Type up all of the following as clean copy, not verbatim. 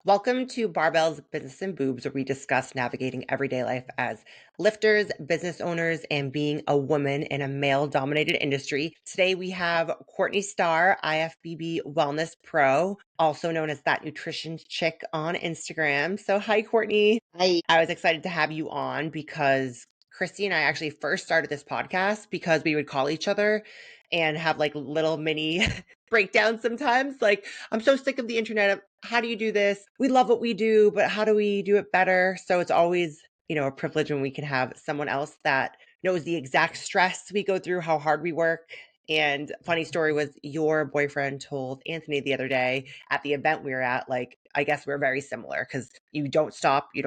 Welcome to Barbells, Business and Boobs, where we discuss navigating everyday life as lifters, business owners, and being a woman in a male-dominated industry. Today we have Courtney Starr, IFBB Wellness Pro, also known as That Nutrition Chick on Instagram. So hi, Courtney. I I was excited to have you on because Christy and I actually first started this podcast because we would call each other and have like little mini breakdowns sometimes. Like, I'm so sick of the internet. How do you do this? We love what we do, but how do we do it better? So it's always, a privilege when we can have someone else that knows the exact stress we go through, how hard we work. And funny story was your boyfriend told Anthony the other day at the event we were at, like, I guess we're very similar because you don't stop. You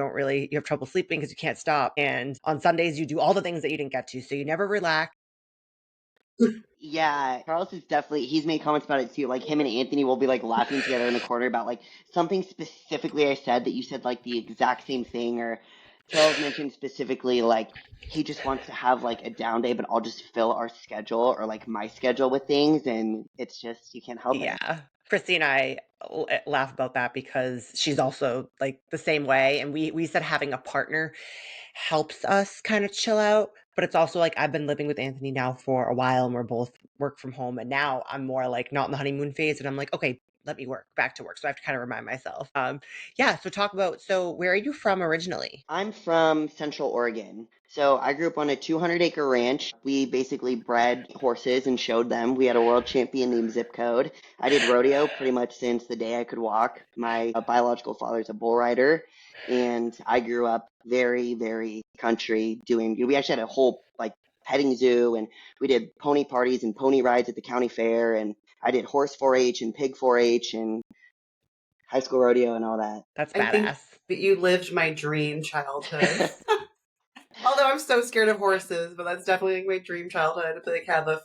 have trouble sleeping because you can't stop. And on Sundays, you do all the things that you didn't get to. So you never relax. yeah, Carlos is definitely he's made comments about it too. Like him and Anthony will be like laughing together in the corner about like something specifically I said that you said like the exact same thing, or Charles mentioned specifically like he just wants to have like a down day, but I'll just fill our schedule or like my schedule with things, and it's just you can't help it. Yeah. Christy and I laugh about that because she's also like the same way. And we said having a partner helps us kind of chill out. But it's also like I've been living with Anthony now for a while and we're both work from home. And now I'm more like not in the honeymoon phase. And I'm like, okay, let me work back to work. So I have to kind of remind myself. Yeah. So where are you from originally? I'm from Central Oregon. So I grew up on a 200-acre ranch. We basically bred horses and showed them. We had a world champion named Zip Code. I did rodeo pretty much since the day I could walk. My biological father's a bull rider, and I grew up very, very country doing. We actually had a whole like petting zoo, and we did pony parties and pony rides at the county fair, and I did horse 4-H and pig 4-H and high school rodeo and all that. That's I think badass. that you lived my dream childhood. Although I'm so scared of horses, but that's definitely like my dream childhood to like have the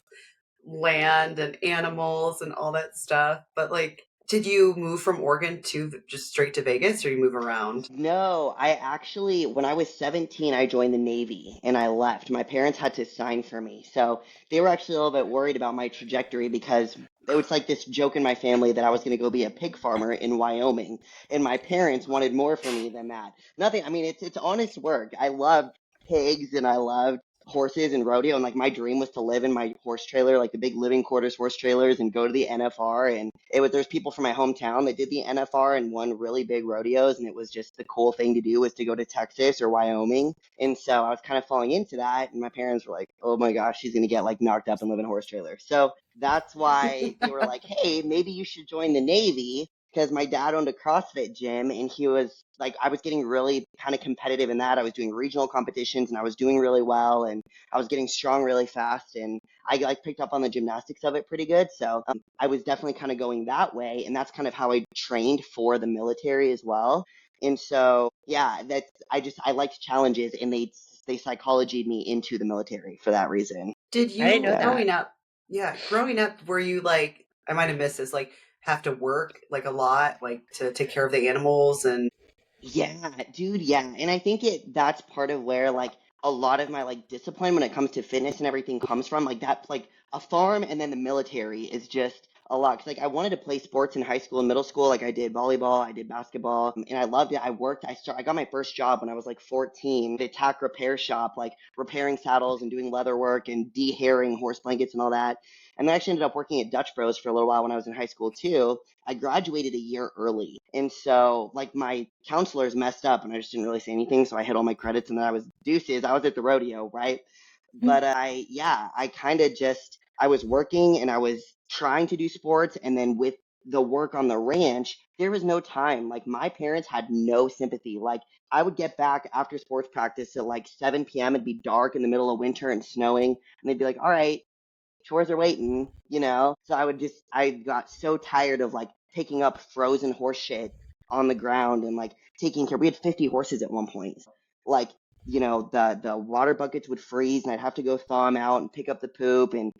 land and animals and all that stuff. But like, did you move from Oregon to just straight to Vegas, or you move around? No, I actually, when I was 17, I joined the Navy and I left. My parents had to sign for me. So they were actually a little bit worried about my trajectory because it was like this joke in my family that I was going to go be a pig farmer in Wyoming. And my parents wanted more for me than that. Nothing, I mean, it's honest work. I loved pigs and I loved horses and rodeo. And like my dream was to live in my horse trailer, like the big living quarters horse trailers, and go to the NFR. And there's people from my hometown that did the NFR and won really big rodeos, and it was just the cool thing to do was to go to Texas or Wyoming. And so I was kind of falling into that, and my parents were like, "Oh my gosh, she's gonna get like knocked up and live in a horse trailer." So that's why they were like, "Hey, maybe you should join the Navy." Because my dad owned a CrossFit gym, and he was like, I was getting really kind of competitive in that. I was doing regional competitions, and I was doing really well, and I was getting strong really fast, and I like picked up on the gymnastics of it pretty good. So I was definitely kind of going that way, and that's kind of how I trained for the military as well. And so yeah, that's I liked challenges, and they psychologied me into the military for that reason. Did I didn't you know Yeah. that. growing up? Yeah, growing up, were you like? I might have missed this. Like, have to work like a lot, like to take care of the animals and. Yeah, dude, yeah. And I think that's part of where like a lot of my like discipline when it comes to fitness and everything comes from. Like that's like a farm and then the military is just a lot. 'Cause like I wanted to play sports in high school and middle school. Like I did volleyball, I did basketball, and I loved it. I got my first job when I was like 14, the tack repair shop, like repairing saddles and doing leather work and de-hairing horse blankets and all that. And then I actually ended up working at Dutch Bros for a little while when I was in high school too. I graduated a year early. And so, like, my counselors messed up and I just didn't really say anything. So I hit all my credits and then I was deuces. I was at the rodeo, right? But I kind of just, I was working and I was trying to do sports. And then with the work on the ranch, there was no time. Like, my parents had no sympathy. Like, I would get back after sports practice at like 7 p.m. It'd be dark in the middle of winter and snowing. And they'd be like, all right, chores are waiting, you know? So I got so tired of like picking up frozen horse shit on the ground and like taking care. We had 50 horses at one point. Like, the water buckets would freeze and I'd have to go thaw them out and pick up the poop and,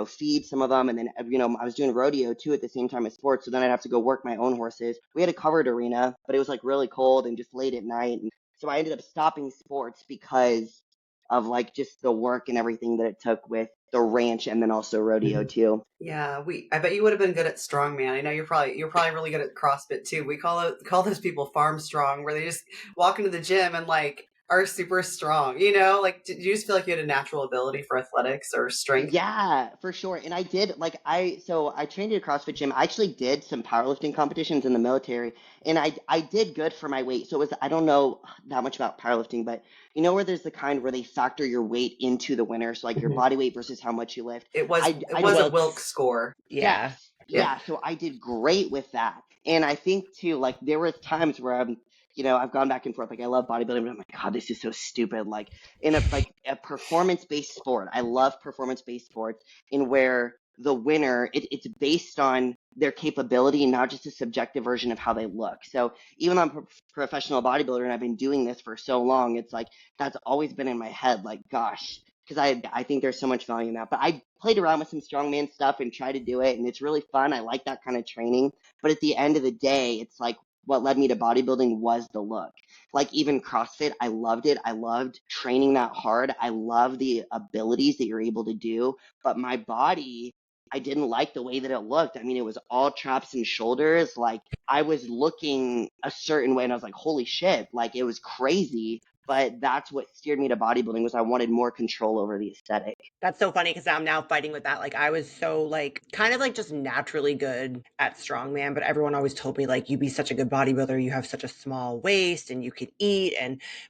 feed some of them. And then, I was doing rodeo too at the same time as sports. So then I'd have to go work my own horses. We had a covered arena, but it was like really cold and just late at night. And so I ended up stopping sports because of like just the work and everything that it took with the ranch and then also rodeo too. Yeah, I bet you would have been good at strongman. I know you're probably really good at CrossFit too. We call those people farm strong, where they just walk into the gym and like are super strong. You know, like did you just feel like you had a natural ability for athletics or strength? Yeah, for sure. And I did like I trained at a CrossFit gym. I actually did some powerlifting competitions in the military, and I did good for my weight. So it was I don't know that much about powerlifting, but you know where there's the kind where they factor your weight into the winner, so like your Mhm. body weight versus how much you lift. It I was did a Wilks. Wilk score. Yeah. Yes. Yeah. Yeah. So I did great with that. And I think too, like there were times where I've gone back and forth. Like I love bodybuilding, but I'm like, God, this is so stupid. Like in a performance-based sport, I love performance-based sports in where the winner, it's based on their capability, not just a subjective version of how they look. So even though I'm a professional bodybuilder and I've been doing this for so long, it's like that's always been in my head. Like, gosh, because I think there's so much value in that. But I played around with some strongman stuff and tried to do it, and it's really fun. I like that kind of training. But at the end of the day, it's like what led me to bodybuilding was the look. Like even CrossFit, I loved it. I loved training that hard. I love the abilities that you're able to do. But my body, I didn't like the way that it looked. I mean, it was all traps and shoulders. Like I was looking a certain way, and I was like, holy shit, like it was crazy. But that's what steered me to bodybuilding was I wanted more control over the aesthetic. That's so funny because I'm now fighting with that. Like I was so like kind of like just naturally good at strongman, but everyone always told me like you'd be such a good bodybuilder, you have such a small waist and you could eat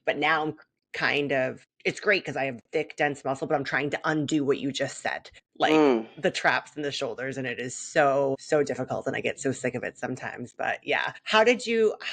but now I'm kind of it's great because I have thick, dense muscle, but I'm trying to undo what you just said. Like Mm. the traps and the shoulders, and it is so difficult and I get so sick of it sometimes. But yeah. How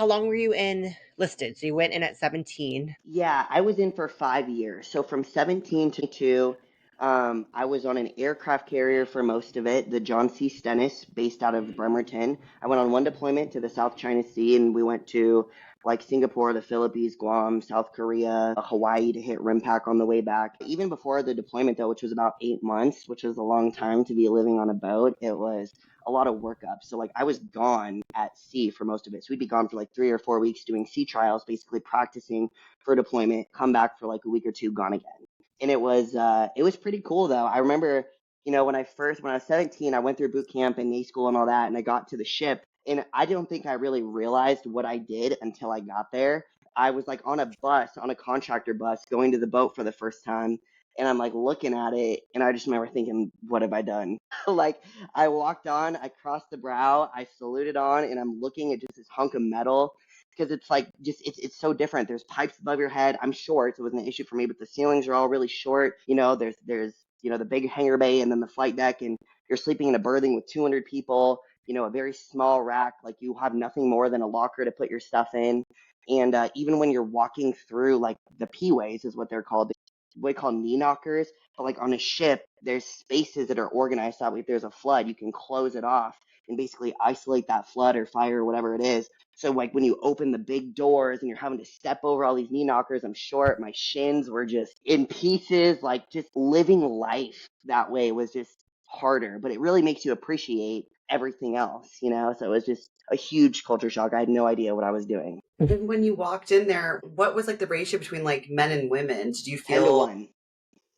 long were you in listed? So you went in at 17. Yeah, I was in for 5 years. So from 17 to I was on an aircraft carrier for most of it, the John C. Stennis, based out of Bremerton. I went on one deployment to the South China Sea, and we went to like Singapore, the Philippines, Guam, South Korea, Hawaii to hit RIMPAC on the way back. Even before the deployment, though, which was about 8 months, which was a long time to be living on a boat, it was a lot of workup. So like I was gone at sea for most of it. So we'd be gone for like 3 or 4 weeks doing sea trials, basically practicing for deployment, come back for like a week or two, gone again. And it was pretty cool though. I remember, when I was 17, I went through boot camp and A school and all that, and I got to the ship, and I don't think I really realized what I did until I got there. I was like on a bus, on a contractor bus, going to the boat for the first time, and I'm like looking at it, and I just remember thinking, what have I done? Like I walked on, I crossed the brow, I saluted on, and I'm looking at just this hunk of metal because it's like just it's so different. There's pipes above your head. I'm short, so it wasn't an issue for me, but the ceilings are all really short. There's the big hangar bay and then the flight deck, and you're sleeping in a berthing with 200 people. A very small rack. Like you have nothing more than a locker to put your stuff in. And even when you're walking through like the P-ways is what they're called, what they call knee knockers. But like on a ship, there's spaces that are organized so that way if there's a flood, you can close it off and basically isolate that flood or fire or whatever it is. So like when you open the big doors and you're having to step over all these knee knockers, I'm short, my shins were just in pieces. Like just living life that way was just harder, but it really makes you appreciate everything else. So it was just a huge culture shock. I had no idea what I was doing. And when you walked in there, what was like the ratio between like men and women? Did you 10 to feel 1.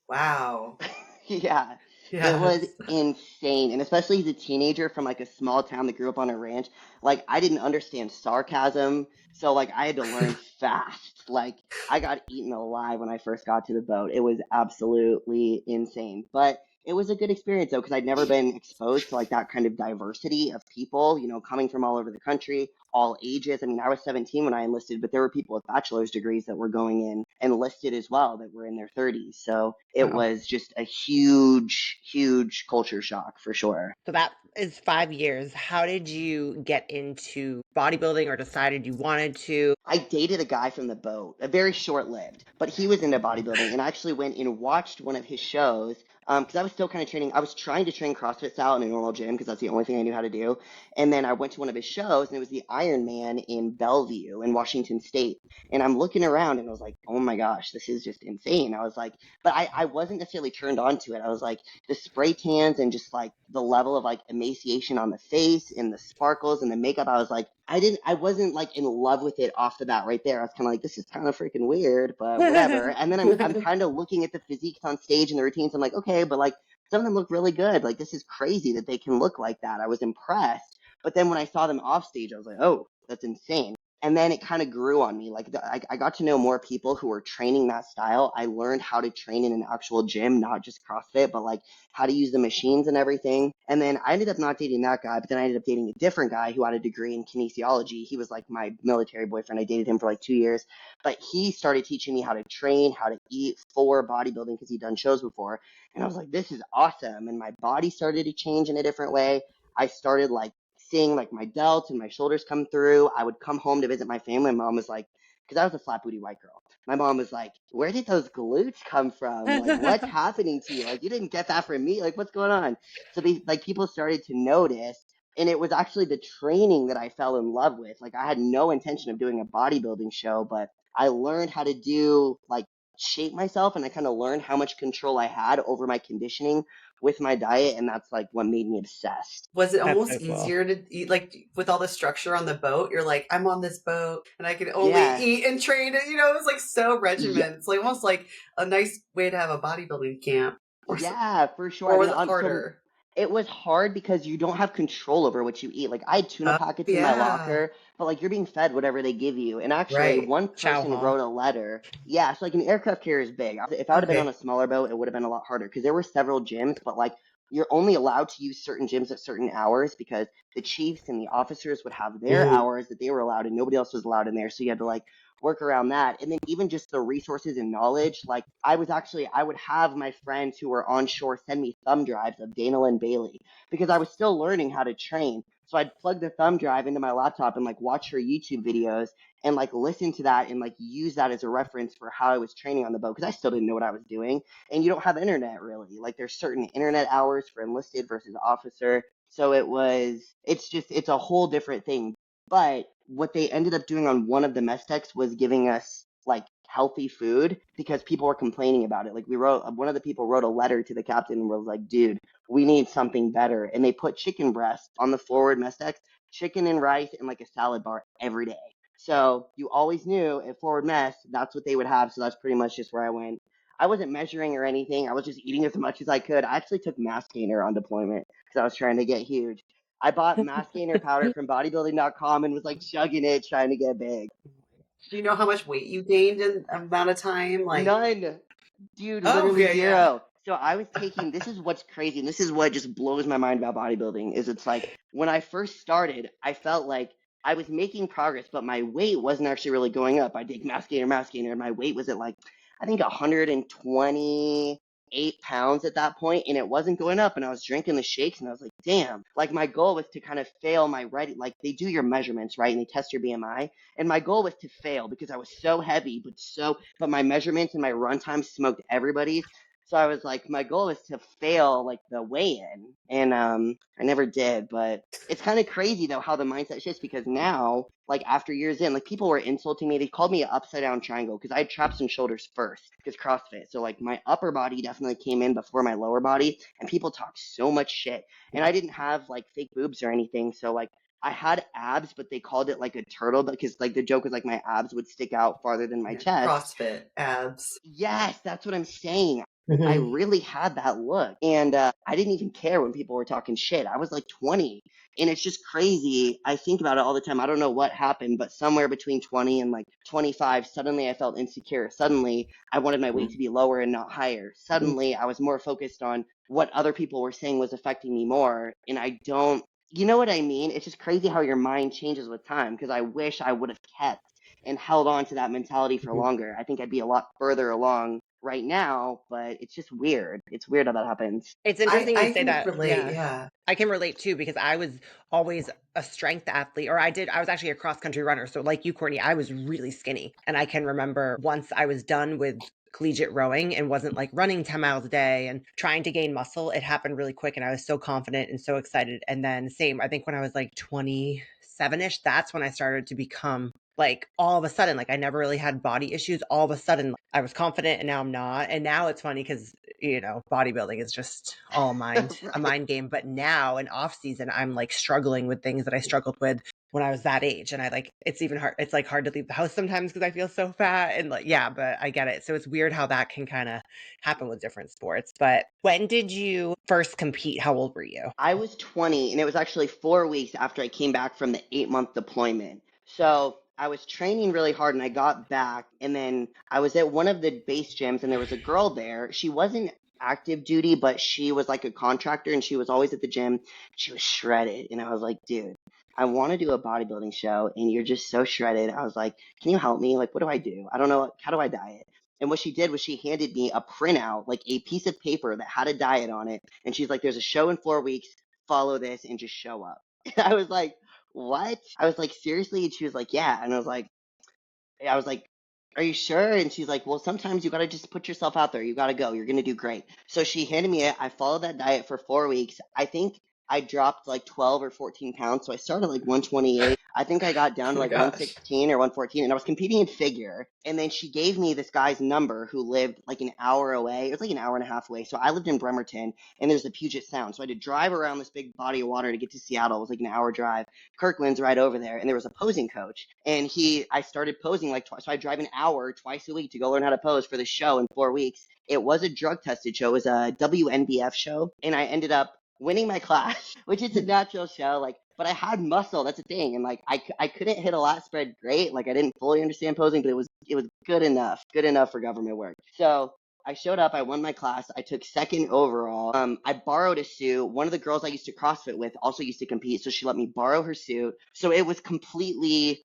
wow? Yeah, it Yes. was insane. And especially as a teenager from like a small town that grew up on a ranch, like I didn't understand sarcasm. So like I had to learn fast. Like I got eaten alive when I first got to the boat. It was absolutely insane. But it was a good experience though, because I'd never been exposed to like that kind of diversity of people, coming from all over the country, all ages. I mean, I was 17 when I enlisted, but there were people with bachelor's degrees that were going in enlisted as well that were in their 30s. So it Wow. was just a huge, huge culture shock for sure. So that is 5 years. How did you get into bodybuilding or decided you wanted to? I dated a guy from the boat, a very short lived, but he was into bodybuilding and I actually went and watched one of his shows because I was still kind of training. I was trying to train CrossFit style in a normal gym because that's the only thing I knew how to do. And then I went to one of his shows and it was the Iron Man in Bellevue in Washington State. And I'm looking around and I was like, oh my gosh, this is just insane. I was like, but I wasn't necessarily turned on to it. I was like, the spray tans and just like the level of like emaciation on the face and the sparkles and the makeup. I was like, I wasn't like in love with it off the bat right there. I was kind of like, this is kind of freaking weird, but whatever. And then I'm kind of looking at the physiques on stage and the routines. I'm like, okay, but like, some of them look really good. Like, this is crazy that they can look like that. I was impressed. But then when I saw them off stage, I was like, oh, that's insane. And then it kind of grew on me. Like, I got to know more people who were training that style. I learned how to train in an actual gym, not just CrossFit, but like how to use the machines and everything. And then I ended up not dating that guy, but then I ended up dating a different guy who had a degree in kinesiology. He was like my military boyfriend. I dated him for like 2 years, but he started teaching me how to train, how to eat for bodybuilding because he'd done shows before. And I was like, this is awesome. And my body started to change in a different way. I started like seeing like my delts and my shoulders come through. I would come home to visit my family. My mom was like, because I was a flat booty white girl. My mom was like, where did those glutes come from? Like, what's happening to you? Like, you didn't get that from me. Like, what's going on? So they like people started to notice. And it was actually the training that I fell in love with. Like, I had no intention of doing a bodybuilding show, but I learned how to do like shape myself, and I kind of learned how much control I had over my conditioning with my diet, and that's like what made me obsessed. Was it That's almost so cool. easier to eat, like with all the structure on the boat? You're like, I'm on this boat and I can only Yeah. eat and train. It was like so Yeah. regimented. It's like almost like a nice way to have a bodybuilding camp. Yeah, for sure. Or I was mean, it harder? it was hard because you don't have control over what you eat. Like, I had tuna Oh, packets in my yeah. locker, but like you're being fed whatever they give you. And actually, Right. one Chow person hall. wrote a letter. Yeah, so like an aircraft carrier is big. If I would have been on Okay. a smaller boat, it would have been a lot harder because there were several gyms, but like you're only allowed to use certain gyms at certain hours because the chiefs and the officers would have their hours that they were allowed and nobody else was allowed in there. So you had to like work around that. And then even just the resources and knowledge, like I would have my friends who were on shore send me thumb drives of Dana and Bailey because I was still learning how to train. So I'd plug the thumb drive into my laptop and like watch her YouTube videos and like listen to that and like use that as a reference for how I was training on the boat because I still didn't know what I was doing. And you don't have internet really. Like there's certain internet hours for enlisted versus officer. So it's a whole different thing. But what they ended up doing on one of the mess decks was giving us like healthy food because people were complaining about it. Like one of the people wrote a letter to the captain and was like, dude, we need something better. And they put chicken breast on the forward mess decks, chicken and rice and like a salad bar every day. So you always knew at forward mess, that's what they would have. So that's pretty much just where I went. I wasn't measuring or anything. I was just eating as much as I could. I actually took mass gainer on deployment because I was trying to get huge. I bought mass gainer powder from bodybuilding.com and was like chugging it, trying to get big. Do you know how much weight you gained in a amount of time? Like, None. Dude, oh, literally yeah, yeah. zero. So I was taking, this is what's crazy, and this is what just blows my mind about bodybuilding, is it's like when I first started, I felt like I was making progress, but my weight wasn't actually really going up. I did mass gainer, and my weight was at like, I think 128 pounds at that point, and it wasn't going up, and I was drinking the shakes, and I was like, damn. Like my goal was to kind of fail my ready, like they do your measurements, right, and they test your BMI, and my goal was to fail because I was so heavy, but my measurements and my run time smoked everybody's. So I was like, my goal is to fail like the weigh-in, and I never did. But it's kind of crazy though how the mindset shifts because now, like after years in, like people were insulting me. They called me an upside down triangle because I had traps and shoulders first because CrossFit. So like my upper body definitely came in before my lower body, and people talk so much shit. And I didn't have like fake boobs or anything, so like I had abs, but they called it like a turtle because like the joke was like my abs would stick out farther than my chest. CrossFit abs. Yes, that's what I'm saying. I Mhm. really had that look. And I didn't even care when people were talking shit. I was like 20. And it's just crazy. I think about it all the time. I don't know what happened, but somewhere between 20 and like 25, suddenly I felt insecure. Suddenly I wanted my weight to be lower and not higher. Suddenly I was more focused on what other people were saying was affecting me more. And I don't, you know what I mean? It's just crazy how your mind changes with time because I wish I would have kept and held on to that mentality for Mhm. longer. I think I'd be a lot further along right now, but it's just weird. It's weird how that happens. It's I, interesting you I say can that. relate, Yeah. yeah. I can relate too because I was always a strength athlete, or I was actually a cross country runner. So, like you, Courtney, I was really skinny. And I can remember once I was done with collegiate rowing and wasn't like running 10 miles a day and trying to gain muscle, it happened really quick. And I was so confident and so excited. And then, same, I think when I was like 27 ish, that's when I started to become like all of a sudden, like I never really had body issues. All of a sudden, I was confident and now I'm not. And now it's funny because bodybuilding is just all a Right. mind game. But now in off season, I'm like struggling with things that I struggled with when I was that age. And I like, it's even hard. It's like hard to leave the house sometimes because I feel so fat and like, yeah, but I get it. So it's weird how that can kind of happen with different sports. But when did you first compete? How old were you? I was 20, and it was actually 4 weeks after I came back from the 8-month deployment. So I was training really hard, and I got back, and then I was at one of the base gyms, and there was a girl there. She wasn't active duty, but she was like a contractor, and she was always at the gym. She was shredded, and I was like, dude, I want to do a bodybuilding show, and you're just so shredded. I was like, can you help me? Like, what do I do? I don't know. How do I diet? And what she did was she handed me a printout, like a piece of paper that had a diet on it. And she's like, there's a show in 4 weeks. Follow this and just show up. And I was like, what? I was like, seriously? And she was like, yeah. And I was like, are you sure? And she's like, well, sometimes you got to just put yourself out there. You got to go. You're going to do great. So she handed me it. I followed that diet for 4 weeks. I think I dropped like 12 or 14 pounds. So I started like 128. I think I got down Oh to my like gosh. 116 or 114, and I was competing in figure. And then she gave me this guy's number who lived like an hour away. It was like an hour and a half away. So I lived in Bremerton, and there's the Puget Sound. So I had to drive around this big body of water to get to Seattle. It was like an hour drive. Kirkland's right over there, and there was a posing coach. And I started posing like twice. So I drive an hour twice a week to go learn how to pose for the show in 4 weeks. It was a drug tested show. It was a WNBF show, and I ended up winning my class, which is a natural show. Like, but I had muscle. That's the thing. And like, I couldn't hit a lat spread great. Like, I didn't fully understand posing, but it was good enough for government work. So I showed up. I won my class. I took second overall. I borrowed a suit. One of the girls I used to CrossFit with also used to compete, so she let me borrow her suit. So it was completely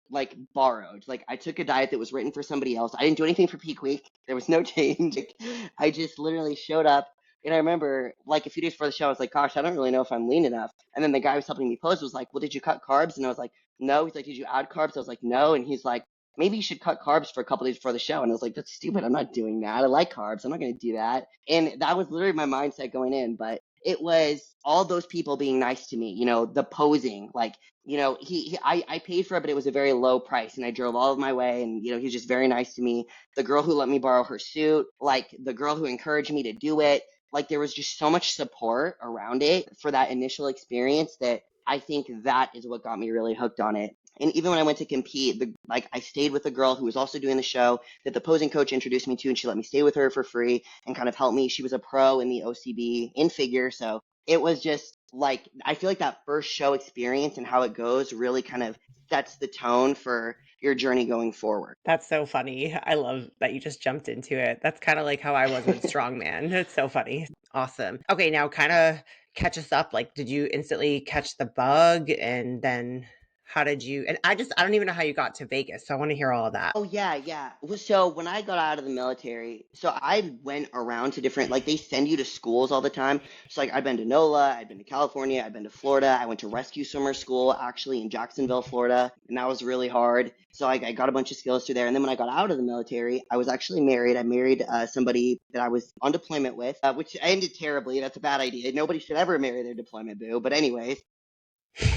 like borrowed. Like, I took a diet that was written for somebody else. I didn't do anything for peak week. There was no change. Like, I just literally showed up. And I remember, like, a few days before the show, I was like, gosh, I don't really know if I'm lean enough. And then the guy who was helping me pose was like, well, did you cut carbs? And I was like, no. He's like, did you add carbs? I was like, no. And he's like, maybe you should cut carbs for a couple days before the show. And I was like, that's stupid. I'm not doing that. I like carbs. I'm not going to do that. And that was literally my mindset going in. But it was all those people being nice to me, the posing, like, I paid for it, but it was a very low price, and I drove all of my way, and, he was just very nice to me. The girl who let me borrow her suit, like, the girl who encouraged me to do it, like, there was just so much support around it for that initial experience that I think that is what got me really hooked on it. And even when I went to compete, I stayed with a girl who was also doing the show that the posing coach introduced me to, and she let me stay with her for free and kind of help me. She was a pro in the OCB in figure, so it was just like, I feel like that first show experience and how it goes really kind of sets the tone for your journey going forward. That's so funny. I love that you just jumped into it. That's kind of like how I was with strongman. It's so funny. Awesome. Okay, now kind of catch us up. Like, did you instantly catch the bug? And then how did you? And I don't even know how you got to Vegas. So I want to hear all of that. Oh, yeah, yeah. So when I got out of the military, so I went around to different, like, they send you to schools all the time. So, like, I've been to NOLA, I've been to California, I've been to Florida. I went to rescue swimmer school actually in Jacksonville, Florida, and that was really hard. So I got a bunch of skills through there. And then when I got out of the military, I was actually married. I married somebody that I was on deployment with, which ended terribly. That's a bad idea. Nobody should ever marry their deployment boo. But anyways,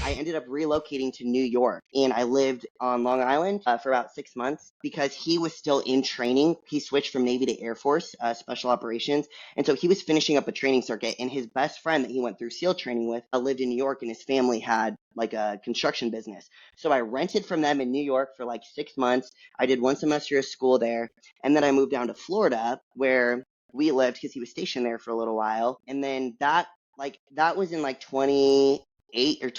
I ended up relocating to New York, and I lived on Long Island for about 6 months because he was still in training. He switched from Navy to Air Force, special operations. And so he was finishing up a training circuit, and his best friend that he went through SEAL training with lived in New York, and his family had like a construction business. So I rented from them in New York for like 6 months. I did one semester of school there, and then I moved down to Florida where we lived because he was stationed there for a little while. And then that was in like 2017 or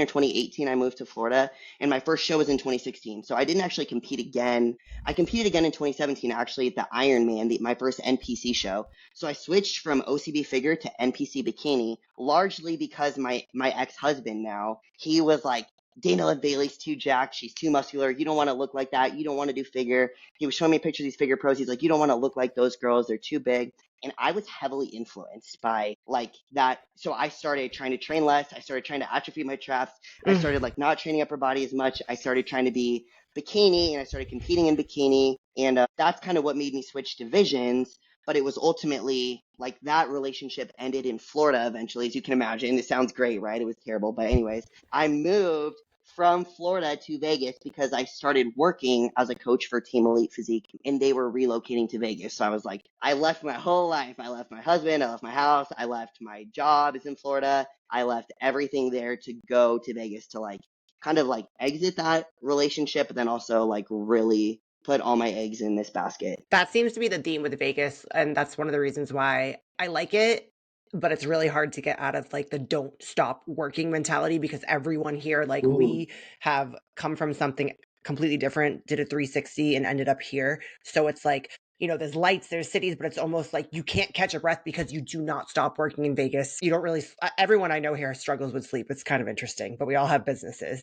2018. I moved to Florida, and my first show was in 2016. So I didn't actually compete again. I competed again in 2017, actually, at the Ironman, my first NPC show. So I switched from OCB figure to NPC bikini, largely because my ex-husband now, he was like, Dana Bailey's too jacked. She's too muscular. You don't want to look like that. You don't want to do figure. He was showing me pictures of these figure pros. He's like, you don't want to look like those girls. They're too big. And I was heavily influenced by like that. So I started trying to train less. I started trying to atrophy my traps. I started like not training upper body as much. I started trying to be bikini, and I started competing in bikini. And that's kind of what made me switch divisions. But it was ultimately like that relationship ended in Florida eventually, as you can imagine. It sounds great, right? It was terrible. But anyways, I moved from Florida to Vegas because I started working as a coach for Team Elite Physique, and they were relocating to Vegas. So I was like, I left my whole life. I left my husband. I left my house. I left my job is in Florida. I left everything there to go to Vegas to like kind of like exit that relationship, but then also like really put all my eggs in this basket. That seems to be the theme with Vegas, and that's one of the reasons why I like it, but it's really hard to get out of like the don't stop working mentality because everyone here, like Ooh. we have come from something completely different, did a 360 and ended up here. So it's like, there's lights, there's cities, but it's almost like you can't catch a breath because you do not stop working in Vegas. You don't really, everyone I know here struggles with sleep. It's kind of interesting, but we all have businesses.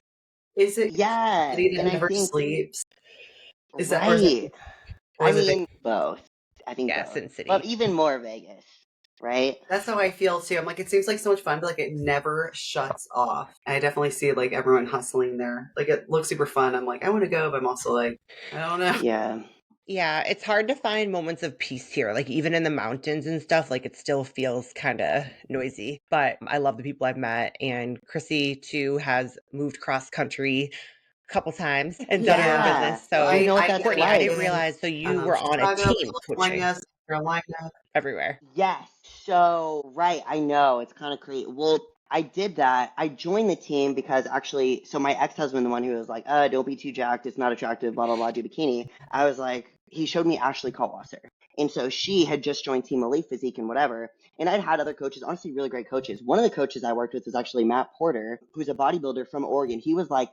Is it Yeah, city and that I never think sleeps? Is that, right. or I is it mean, both. I think Yeah, both, Sin but City. even more Vegas, right? That's how I feel too. I'm like, it seems like so much fun, but like it never shuts off. I definitely see like everyone hustling there. Like it looks super fun. I'm like, I want to go, but I'm also like, I don't know. Yeah. Yeah, it's hard to find moments of peace here. Like even in the mountains and stuff, like it still feels kind of noisy. But I love the people I've met, and Chrissy too has moved cross country a couple times and done her own Yeah. business. So Do you So know what I that's Courtney, I like? didn't graduated realize. So you were on a Chicago, team coaching California, South Carolina. everywhere. Yes. So, right, I know it's kind of crazy. Well, I did that. I joined the team because actually, so my ex-husband, the one who was like, don't be too jacked, it's not attractive, blah, blah, blah, do bikini. I was like, he showed me Ashley Kaltwasser. And so she had just joined Team Elite Physique and whatever. And I'd had other coaches, honestly, really great coaches. One of the coaches I worked with was actually Matt Porter, who's a bodybuilder from Oregon. He was I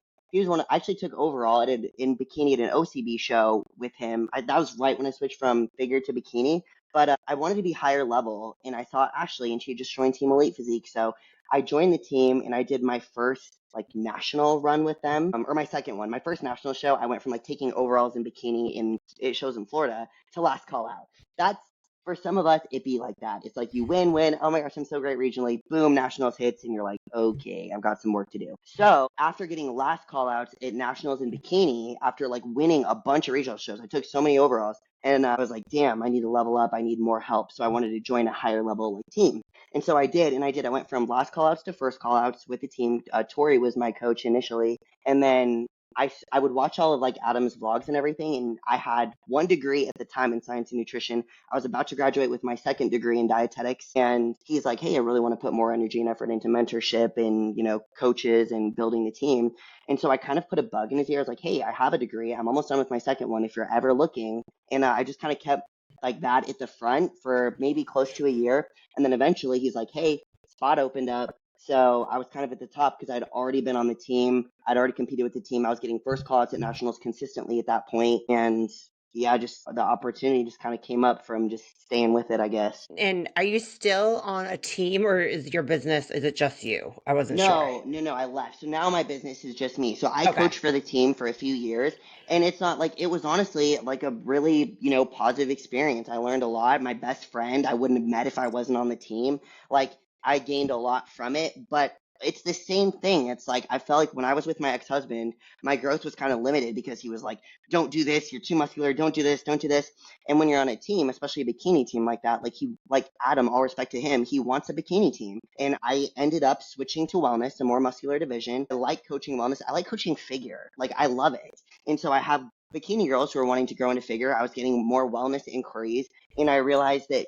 actually took overall. I did in bikini at an OCB show with him. That was right when I switched from figure to bikini. But I wanted to be higher level, and I saw Ashley, and she had just joined Team Elite Physique. So I joined the team, and I did my first like national run with them, or my second one. My first national show, I went from like taking overalls in bikini in it shows in Florida to last call out. That's for some of us, it'd be like that. It's like you win. Oh my gosh, I'm so great regionally. Boom, nationals hits, and you're like, okay, I've got some work to do. So after getting last call outs at nationals in bikini, after like winning a bunch of regional shows, I took so many overalls. And I was like, damn, I need to level up. I need more help. So I wanted to join a higher level like team. And so I did. And I did. I went from last call outs to first call outs with the team. Tori was my coach initially. And then I would watch all of like Adam's vlogs and everything. And I had one degree at the time in science and nutrition. I was about to graduate with my second degree in dietetics. And he's like, hey, I really want to put more energy and effort into mentorship and, coaches and building the team. And so I kind of put a bug in his ear. I was like, hey, I have a degree. I'm almost done with my second one if you're ever looking. And I just kind of kept like that at the front for maybe close to a year. And then eventually he's like, hey, spot opened up. So I was kind of at the top because I'd already been on the team. I'd already competed with the team. I was getting first call outs at nationals consistently at that point. And yeah, just the opportunity just kind of came up from just staying with it, I guess. And are you still on a team, or is your business, is it just you? I wasn't sure. No, I left. So now my business is just me. So I Okay. coached for the team for a few years, and it's not like it was honestly like a really, positive experience. I learned a lot. My best friend I wouldn't have met if I wasn't on the team. Like I gained a lot from it, but it's the same thing. It's like I felt like when I was with my ex-husband, my growth was kind of limited because he was like, "Don't do this. You're too muscular. Don't do this. Don't do this." And when you're on a team, especially a bikini team like that, like Adam, all respect to him, he wants a bikini team. And I ended up switching to wellness, a more muscular division. I like coaching wellness. I like coaching figure. Like I love it. And so I have bikini girls who are wanting to grow into figure. I was getting more wellness inquiries, and I realized that,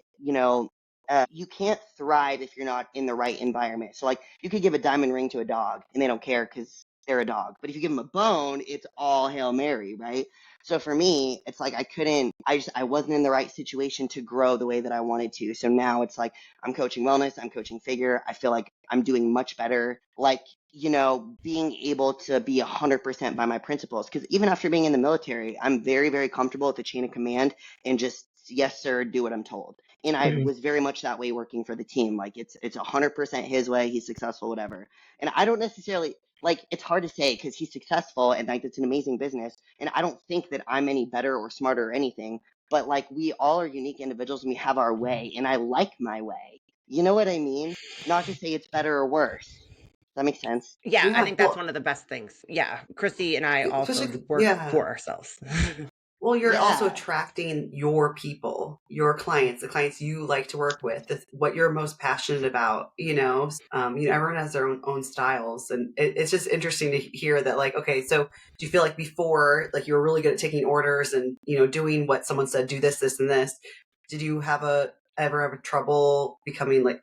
you can't thrive if you're not in the right environment. So like you could give a diamond ring to a dog and they don't care because they're a dog. But if you give them a bone, it's all Hail Mary, right? So for me, it's like I wasn't in the right situation to grow the way that I wanted to. So now it's like I'm coaching wellness, I'm coaching figure. I feel like I'm doing much better. Like, being able to be 100% by my principles. Because even after being in the military, I'm very, very comfortable with the chain of command and just, yes, sir, do what I'm told. And I Mhm. was very much that way working for the team. Like it's 100% his way. He's successful, whatever. And I don't necessarily like it's hard to say because he's successful and like it's an amazing business. And I don't think that I'm any better or smarter or anything. But like we all are unique individuals and we have our way. And I like my way. You know what I mean? Not to say it's better or worse. Does that make sense? Yeah, I Yeah, think that's well, one of the best things. Yeah, Chrissy and I also especially, work yeah. for ourselves. Well, you're also Yeah. attracting your people, your clients, the clients you like to work with, what you're most passionate about. Everyone has their own styles, and it's just interesting to hear that. Like, okay, so do you feel like before, like you were really good at taking orders and doing what someone said, do this, this, and this? Did you ever have trouble becoming like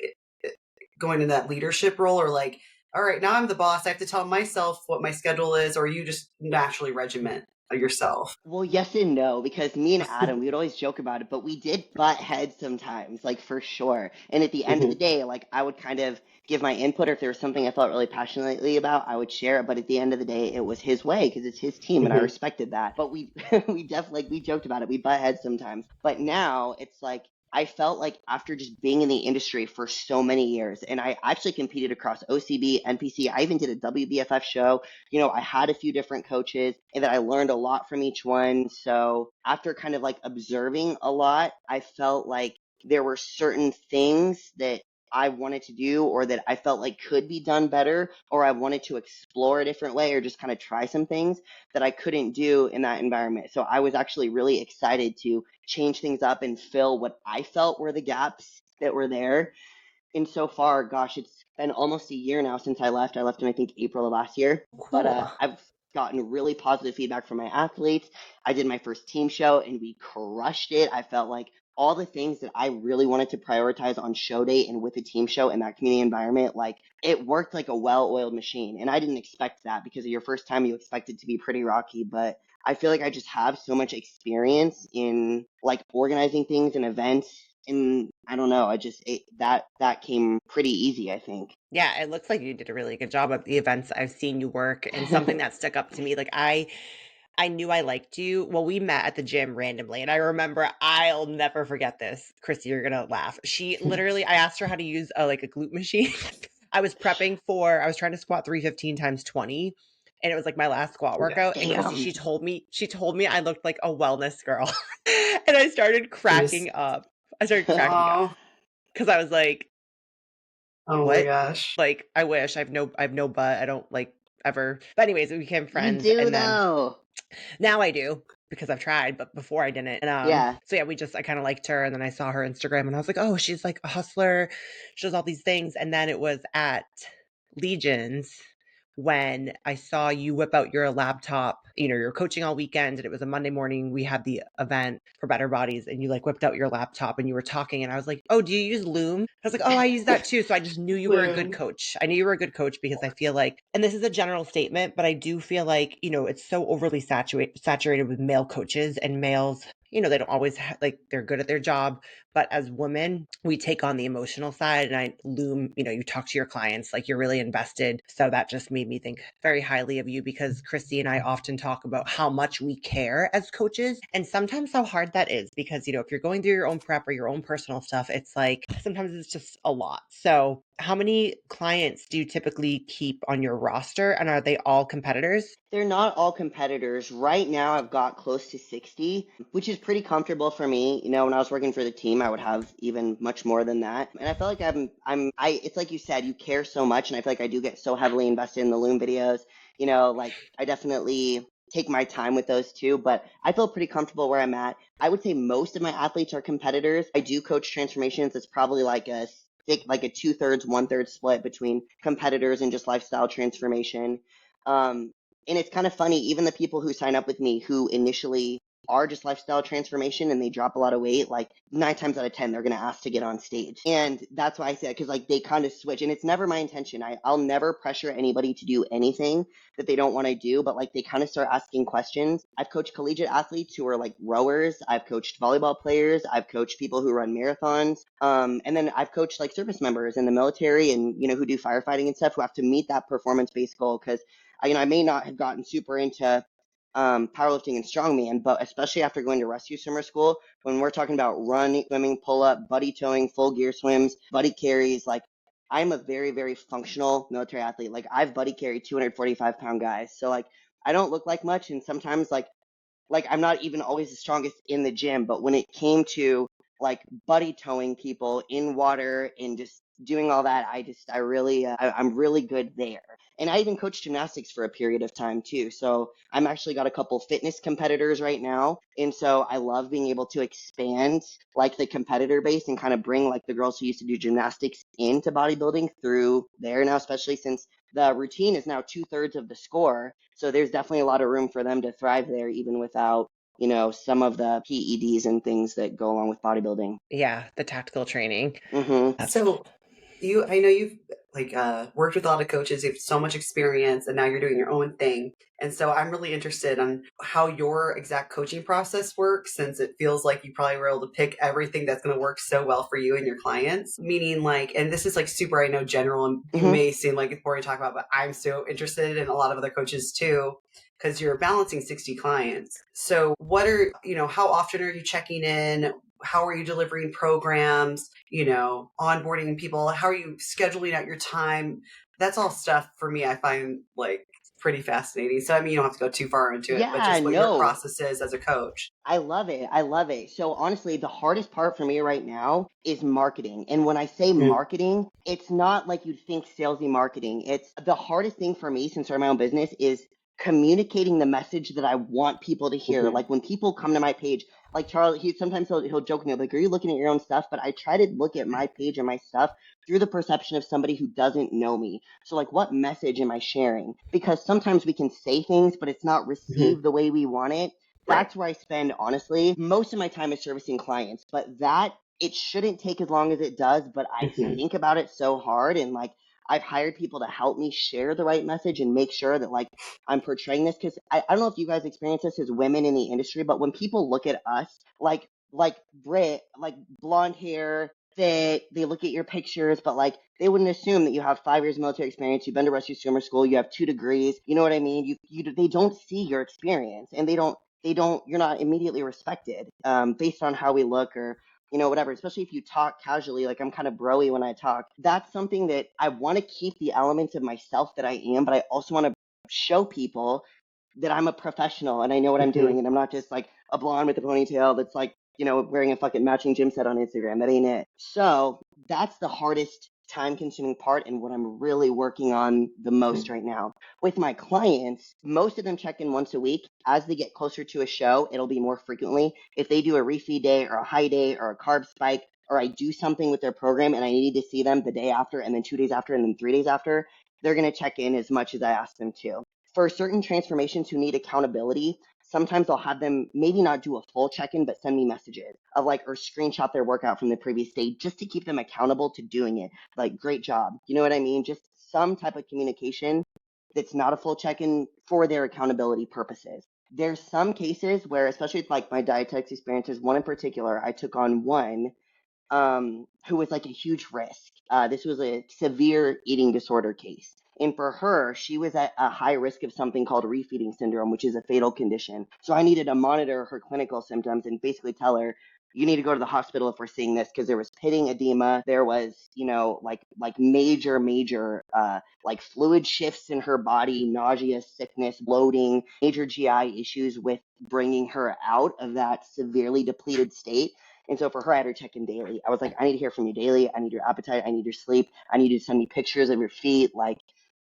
going in that leadership role, or like all right, now I'm the boss. I have to tell myself what my schedule is, or you just naturally regiment yourself? Well, yes and no, because me and Adam, we would always joke about it, but we did butt heads sometimes, like for sure. And at the end of the day, like I would kind of give my input, or if there was something I felt really passionately about, I would share it. But at the end of the day, it was his way because it's his team, and I respected that. But we, we definitely, like, we joked about it. We butt heads sometimes. But now it's like, I felt like after just being in the industry for so many years, and I actually competed across OCB, NPC, I even did a WBFF show. I had a few different coaches and that I learned a lot from each one. So after kind of like observing a lot, I felt like there were certain things that I wanted to do or that I felt like could be done better, or I wanted to explore a different way or just kind of try some things that I couldn't do in that environment. So I was actually really excited to change things up and fill what I felt were the gaps that were there. And so far, gosh, it's been almost a year now since I left. I left in, I think, April of last year. But Cool. I've gotten really positive feedback from my athletes. I did my first team show and we crushed it. I felt like all the things that I really wanted to prioritize on show day and with a team show in that community environment, like it worked like a well-oiled machine. And I didn't expect that because of your first time, you expect it to be pretty rocky. But I feel like I just have so much experience in like organizing things and events, and I don't know, that came pretty easy, I think. Yeah, it looks like you did a really good job at the events I've seen you work, and something that stuck up to me, like I knew I liked you. Well, we met at the gym randomly, and I remember, I'll never forget this. Christy, you're gonna laugh. She literally, I asked her how to use a glute machine. I was trying to squat 315 times 20, and it was like my last squat workout. And Christy, Damn. she told me I looked like a wellness girl, and I started cracking up. I started cracking up Oh, because I was like, oh my what? gosh. Like, I wish I have no butt. I don't like ever. But anyways, we became You friends, do and then though. now I do because I've tried, but before I didn't. And Yeah. so yeah, I kind of liked her, and then I saw her Instagram, and I was like, oh, she's like a hustler. She does all these things. And then it was at Legion's when I saw you whip out your laptop. You're coaching all weekend, and it was a Monday morning. We had the event for Better Bodies, and you like whipped out your laptop and you were talking, and I was like, oh, do you use Loom? I was like, oh, I use that too. So I just knew you were a good coach. I knew you were a good coach because I feel like, and this is a general statement, but I do feel like, it's so overly saturated with male coaches, and males, they don't always like, they're good at their job. But as women, we take on the emotional side, and Loom, you talk to your clients like you're really invested. So that just made me think very highly of you, because Christy and I often talk about how much we care as coaches, and sometimes how hard that is, because, if you're going through your own prep or your own personal stuff, it's like sometimes it's just a lot. So how many clients do you typically keep on your roster, and are they all competitors? They're not all competitors. Right now, I've got close to 60, which is pretty comfortable for me. When I was working for the team, I would have even much more than that. And I feel like it's like you said, you care so much. And I feel like I do get so heavily invested in the Loom videos. Like I definitely take my time with those too, but I feel pretty comfortable where I'm at. I would say most of my athletes are competitors. I do coach transformations. It's probably like a two-thirds, one-third split between competitors and just lifestyle transformation. Um, and it's kind of funny, even the people who sign up with me who initially are just lifestyle transformation and they drop a lot of weight, like 9 times out of 10, they're going to ask to get on stage. And that's why I say it, because like they kind of switch. And it's never my intention. I'll never pressure anybody to do anything that they don't want to do, but like they kind of start asking questions. I've coached collegiate athletes who are like rowers. I've coached volleyball players. I've coached people who run marathons. And then I've coached like service members in the military and, who do firefighting and stuff, who have to meet that performance-based goal. Because I may not have gotten super into powerlifting and strongman, but especially after going to rescue swimmer school, when we're talking about running, swimming, pull up, buddy towing, full gear swims, buddy carries, like I'm a very, very functional military athlete. Like I've buddy carried 245-pound guys. So like I don't look like much. And sometimes like I'm not even always the strongest in the gym, but when it came to like buddy towing people in water and just doing all that, I'm really good there. And I even coached gymnastics for a period of time too. So I'm actually got a couple fitness competitors right now. And so I love being able to expand like the competitor base and kind of bring like the girls who used to do gymnastics into bodybuilding through there now, especially since the routine is now two-thirds of the score. So there's definitely a lot of room for them to thrive there, even without, some of the PEDs and things that go along with bodybuilding. Yeah, the tactical training. Mm-hmm. That's So I know you've like worked with a lot of coaches. You have so much experience, and now you're doing your own thing. And so I'm really interested on how your exact coaching process works, since it feels like you probably were able to pick everything that's going to work so well for you and your clients. Meaning, like, and this is like super, I know, general, and you may seem like it's boring to talk about, but I'm so interested, in a lot of other coaches too, because you're balancing 60 clients. So what are, how often are you checking in? How are you delivering programs, onboarding people? How are you scheduling out your time? That's all stuff for me I find like pretty fascinating. So, I mean, you don't have to go too far into it, but Yeah, just what your no, process is as a coach. I love it. I love it. So honestly, the hardest part for me right now is marketing. And when I say marketing, it's not like you'd think salesy marketing. It's the hardest thing for me since starting my own business is communicating the message that I want people to hear. Like when people come to my page, like Charlie, he'll joke with me like, "Are you looking at your own stuff?" But I try to look at my page and my stuff through the perception of somebody who doesn't know me. So like, what message am I sharing? Because sometimes we can say things, but it's not received the way we want it. That's where I spend, honestly, most of my time is servicing clients, but that it shouldn't take as long as it does. But I think about it so hard, and like I've hired people to help me share the right message and make sure that like I'm portraying this. Because I don't know if you guys experience this as women in the industry, but when people look at us, like Britt, like blonde hair, fit, they look at your pictures, but like they wouldn't assume that you have 5 years of military experience, you've been to rescue swimmer school, you have 2 degrees, you know what I mean? They don't see your experience, and you're not immediately respected based on how we look or whatever, especially if you talk casually. Like I'm kind of broy when I talk. That's something that I want to keep the elements of myself that I am, but I also want to show people that I'm a professional and I know what I'm doing, and I'm not just like a blonde with a ponytail that's like wearing a fucking matching gym set on Instagram. That ain't it. So that's the hardest time consuming part, and what I'm really working on the most right now. With my clients, most of them check in once a week. As they get closer to a show, it'll be more frequently. If they do a refeed day or a high day or a carb spike, or I do something with their program and I need to see them the day after and then 2 days after and then 3 days after, they're going to check in as much as I ask them to. For certain transformations who need accountability, sometimes I'll have them maybe not do a full check-in, but send me messages of like, or screenshot their workout from the previous day just to keep them accountable to doing it. Like, great job. You know what I mean? Just some type of communication that's not a full check-in for their accountability purposes. There's some cases where, especially with like my dietetics experiences, one in particular, I took on one who was like a huge risk. This was a severe eating disorder case. And for her, she was at a high risk of something called refeeding syndrome, which is a fatal condition. So I needed to monitor her clinical symptoms and basically tell her, you need to go to the hospital if we're seeing this, because there was pitting edema. There was, like major, like fluid shifts in her body, nausea, sickness, bloating, major GI issues with bringing her out of that severely depleted state. And so for her, I had her check in daily. I was like, I need to hear from you daily. I need your appetite. I need your sleep. I need you to send me pictures of your feet. Like,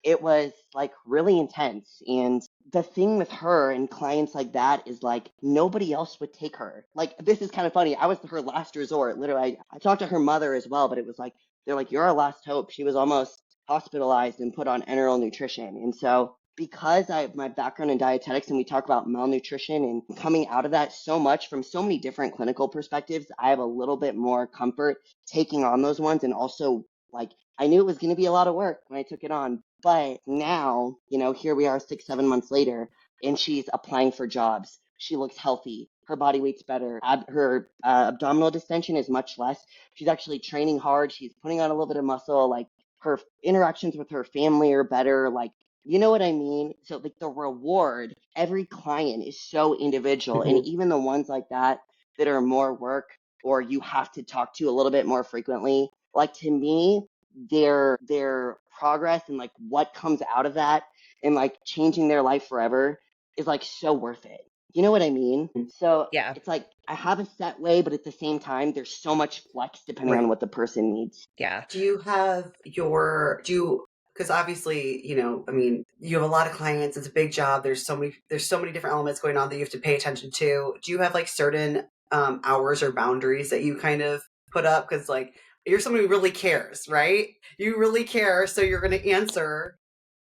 it was like really intense. And the thing with her and clients like that is like nobody else would take her. Like, this is kind of funny. I was her last resort. Literally, I talked to her mother as well, but it was like, they're like, you're our last hope. She was almost hospitalized and put on enteral nutrition. And so because I have my background in dietetics and we talk about malnutrition and coming out of that so much from so many different clinical perspectives, I have a little bit more comfort taking on those ones. And also, like, I knew it was going to be a lot of work when I took it on. But now, here we are 6, 7 months later, and she's applying for jobs. She looks healthy. Her body weight's better. Her abdominal distension is much less. She's actually training hard. She's putting on a little bit of muscle. Like, her interactions with her family are better. Like, you know what I mean? So like the reward, every client is so individual. And even the ones like that are more work or you have to talk to a little bit more frequently, like to me, their progress and like what comes out of that and like changing their life forever is like so worth it. You know what I mean? So Yeah. it's like I have a set way, but at the same time, there's so much flex depending on what the person needs. Yeah. Do you have because obviously, I mean, you have a lot of clients, it's a big job. There's so many different elements going on that you have to pay attention to. Do you have like certain hours or boundaries that you kind of put up? Because like you're someone who really cares, right? You really care, so you're going to answer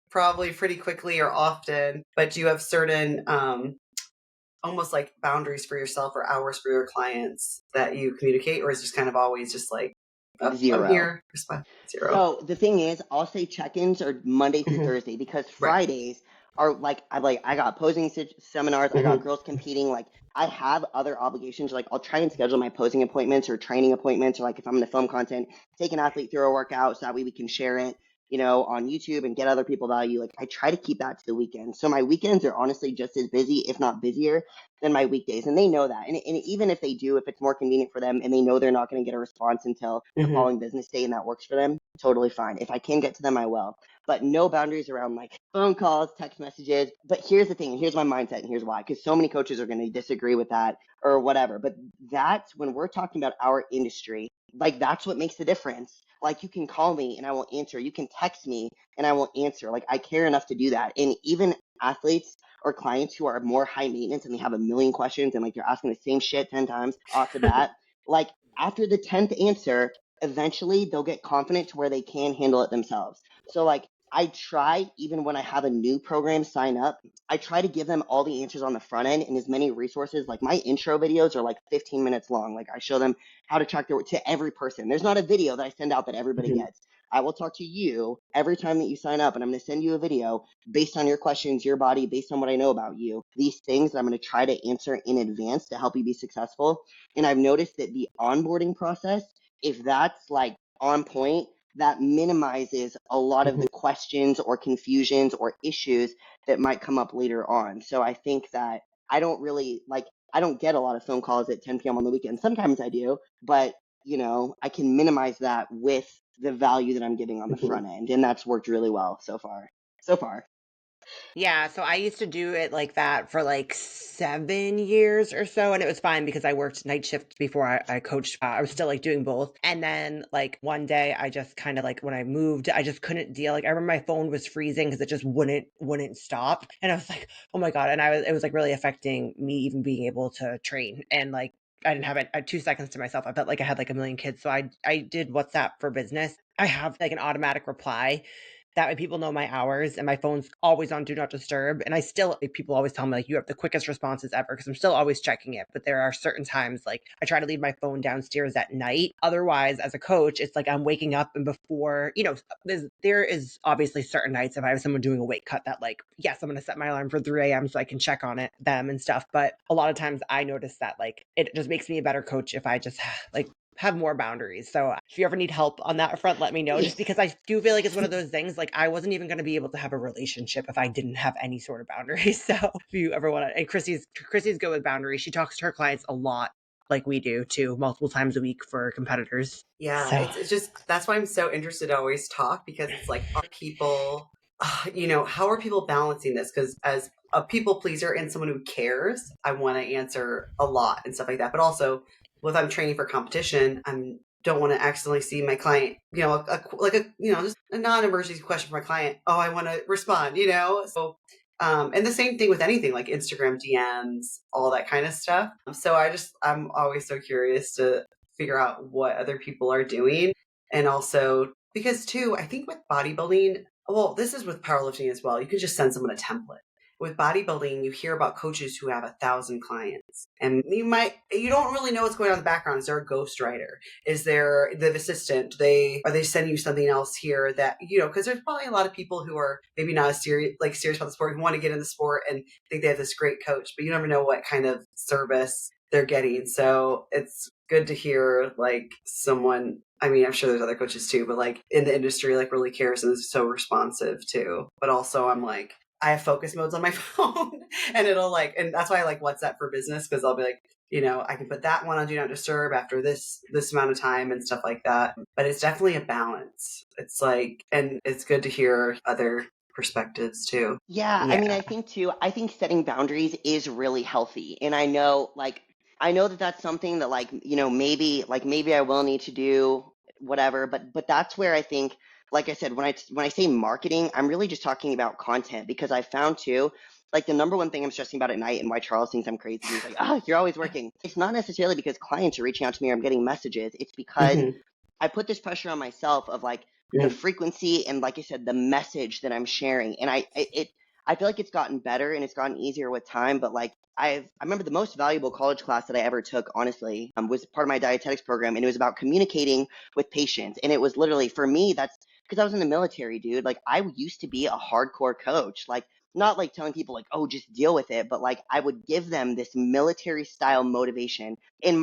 probably pretty quickly or often. But do you have certain almost like boundaries for yourself or hours for your clients that you communicate, or is it just kind of always just like Oh, I'm 0. here. Respond. 0. So the thing is, I'll say check-ins are Monday through Mhm. Thursday because Right. Fridays are I got posing seminars, I got Mhm. girls competing. Like I have other obligations. Like I'll try and schedule my posing appointments or training appointments, or like if I'm going to film content, take an athlete through a workout so that way we can share it, on YouTube and get other people value. Like I try to keep that to the weekend. So my weekends are honestly just as busy, if not busier, than my weekdays, and they know that. And even if they do, if it's more convenient for them, and they know they're not going to get a response until the Mhm. following business day, and that works for them, totally fine. If I can get to them, I will. But no boundaries around like phone calls, text messages. But here's the thing, and here's my mindset, and here's why. Because so many coaches are going to disagree with that or whatever. But that's when we're talking about our industry. Like that's what makes the difference. Like you can call me and I will answer. You can text me and I will answer. Like I care enough to do that. And even athletes or clients who are more high maintenance and they have a million questions and like they're asking the same shit 10 times off the bat, like after the 10th answer, eventually they'll get confident to where they can handle it themselves. So like I try, even when I have a new program sign up, I try to give them all the answers on the front end and as many resources. Like my intro videos are like 15 minutes long. Like I show them how to track their to every person. There's not a video that I send out that everybody Mhm. gets. I will talk to you every time that you sign up, and I'm going to send you a video based on your questions, your body, based on what I know about you. These things I'm going to try to answer in advance to help you be successful. And I've noticed that the onboarding process, if that's like on point, that minimizes a lot of Mhm. the questions or confusions or issues that might come up later on. So I think that I don't get a lot of phone calls at 10 p.m. on the weekend. Sometimes I do, but I can minimize that with the value that I'm giving on the Mhm. front end. And that's worked really well so far. So far. Yeah, so I used to do it like that for like 7 years or so, and it was fine because I worked night shift before I coached. I was still like doing both, and then like one day I just kind of like when I moved, I just couldn't deal. Like I remember my phone was freezing because it just wouldn't stop, and I was like, oh my god, and it was like really affecting me even being able to train and like. I didn't have it 2 seconds to myself. I felt like I had like a million kids. So I did WhatsApp for business. I have like an automatic reply that way people know my hours and my phone's always on do not disturb. And I still, like, people always tell me like you have the quickest responses ever because I'm still always checking it. But there are certain times like I try to leave my phone downstairs at night. Otherwise, as a coach, it's like I'm waking up and before, there is obviously certain nights if I have someone doing a weight cut that like, yes, I'm going to set my alarm for 3 a.m. so I can check on them and stuff. But a lot of times I notice that like it just makes me a better coach if I just like have more boundaries. So if you ever need help on that front, let me know. Just because I do feel like it's one of those things, like I wasn't even going to be able to have a relationship if I didn't have any sort of boundaries. So if you ever want to, and Christy's good with boundaries. She talks to her clients a lot, like we do too, multiple times a week for competitors. Yeah, So it's just that's why I'm so interested to always talk because it's like, are people, how are people balancing this? Because as a people pleaser and someone who cares, I want to answer a lot and stuff like that. But also, if I'm training for competition, I don't want to accidentally see my client, just a non-emergency question for my client. Oh, I want to respond, So, and the same thing with anything like Instagram DMs, all that kind of stuff. So I'm always so curious to figure out what other people are doing. And also, because too, I think with bodybuilding, well, this is with powerlifting as well, you can just send someone a template. With bodybuilding, you hear about coaches who have 1,000 clients, and you don't really know what's going on in the background. Is there a ghostwriter? Is there the assistant? Are they sending you something else here that, because there's probably a lot of people who are maybe not as serious about the sport, who want to get in the sport and think they have this great coach, but you never know what kind of service they're getting. So it's good to hear like someone, I'm sure there's other coaches too, but like in the industry, like really cares and is so responsive too. But also I'm like, I have focus modes on my phone and and that's why I like WhatsApp for business. Cause I'll be like, I can put that one on do not disturb after this amount of time and stuff like that. But it's definitely a balance. It's like, and it's good to hear other perspectives too. Yeah, I mean, yeah. I think setting boundaries is really healthy. And I know that that's something that maybe I will need to do whatever, but that's where I think, like I said, when I say marketing, I'm really just talking about content because I found too, like the number one thing I'm stressing about at night and why Charles thinks I'm crazy. He's like, you're always working. It's not necessarily because clients are reaching out to me or I'm getting messages. It's because Mhm. I put this pressure on myself of like the Mhm. frequency and like I said, the message that I'm sharing. And I feel like it's gotten better and it's gotten easier with time, but like I remember the most valuable college class that I ever took, honestly, was part of my dietetics program, and it was about communicating with patients. And it was literally, for me, that's because I was in the military, dude. Like I used to be a hardcore coach, like not like telling people like, oh, just deal with it, but like I would give them this military style motivation. It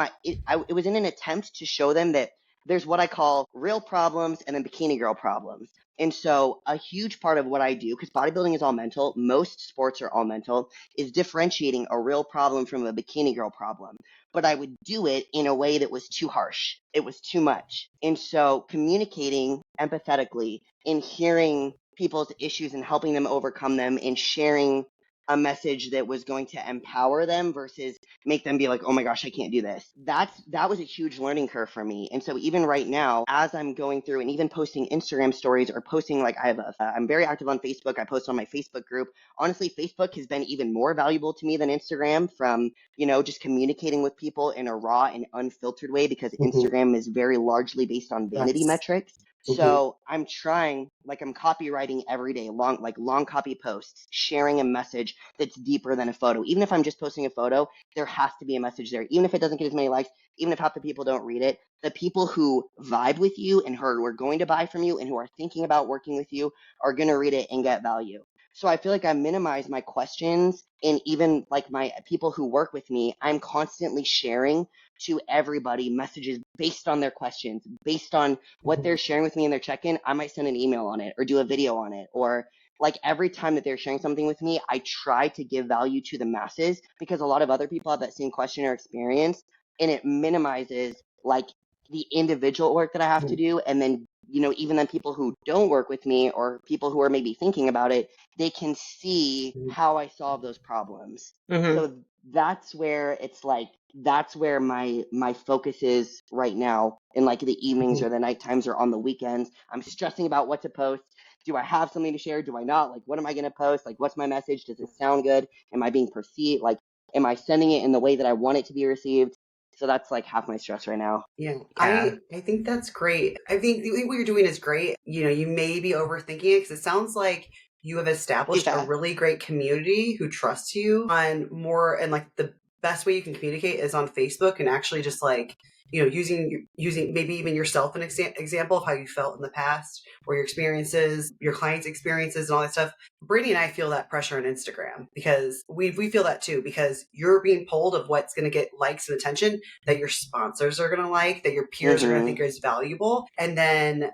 was in an attempt to show them that there's what I call real problems and then bikini girl problems. And so a huge part of what I do, because bodybuilding is all mental, most sports are all mental, is differentiating a real problem from a bikini girl problem. But I would do it in a way that was too harsh. It was too much. And so communicating empathetically and hearing people's issues and helping them overcome them and sharing a message that was going to empower them versus make them be like, oh my gosh, I can't do this. That was a huge learning curve for me. And so even right now, as I'm going through and even posting Instagram stories or posting, like I'm very active on Facebook. I post on my Facebook group. Honestly, Facebook has been even more valuable to me than Instagram, from, just communicating with people in a raw and unfiltered way, because Instagram is very largely based on vanity metrics. So I'm trying, like I'm copywriting every day, long copy posts, sharing a message that's deeper than a photo. Even if I'm just posting a photo, there has to be a message there. Even if it doesn't get as many likes, even if half the people don't read it, the people who vibe with you and who are going to buy from you and who are thinking about working with you are going to read it and get value. So I feel like I minimize my questions, and even like my people who work with me, I'm constantly sharing to everybody messages based on their questions, based on what they're sharing with me in their check-in. I might send an email on it or do a video on it, or like every time that they're sharing something with me, I try to give value to the masses, because a lot of other people have that same question or experience, and it minimizes like the individual work that I have to do. And then, even then people who don't work with me or people who are maybe thinking about it, they can see how I solve those problems. So that's where it's like, that's where my focus is right now, in like the evenings or the night times or on the weekends. I'm stressing about what to post. Do I have something to share? Do I not? Like, what am I going to post? Like, what's my message? Does it sound good? Am I being perceived? Like, am I sending it in the way that I want it to be received? So that's like half my stress right now. Yeah, Yeah. I think that's great. I think what you're doing is great. You may be overthinking it, because it sounds like you have established a Yeah. really great community who trusts you on more, and like the best way you can communicate is on Facebook, and actually just like, using maybe even yourself an example of how you felt in the past, or your experiences, your clients' experiences, and all that stuff. Brittany and I feel that pressure on Instagram, because we feel that too, because you're being pulled of what's going to get likes and attention, that your sponsors are going to like, that your peers are going to think is valuable, and then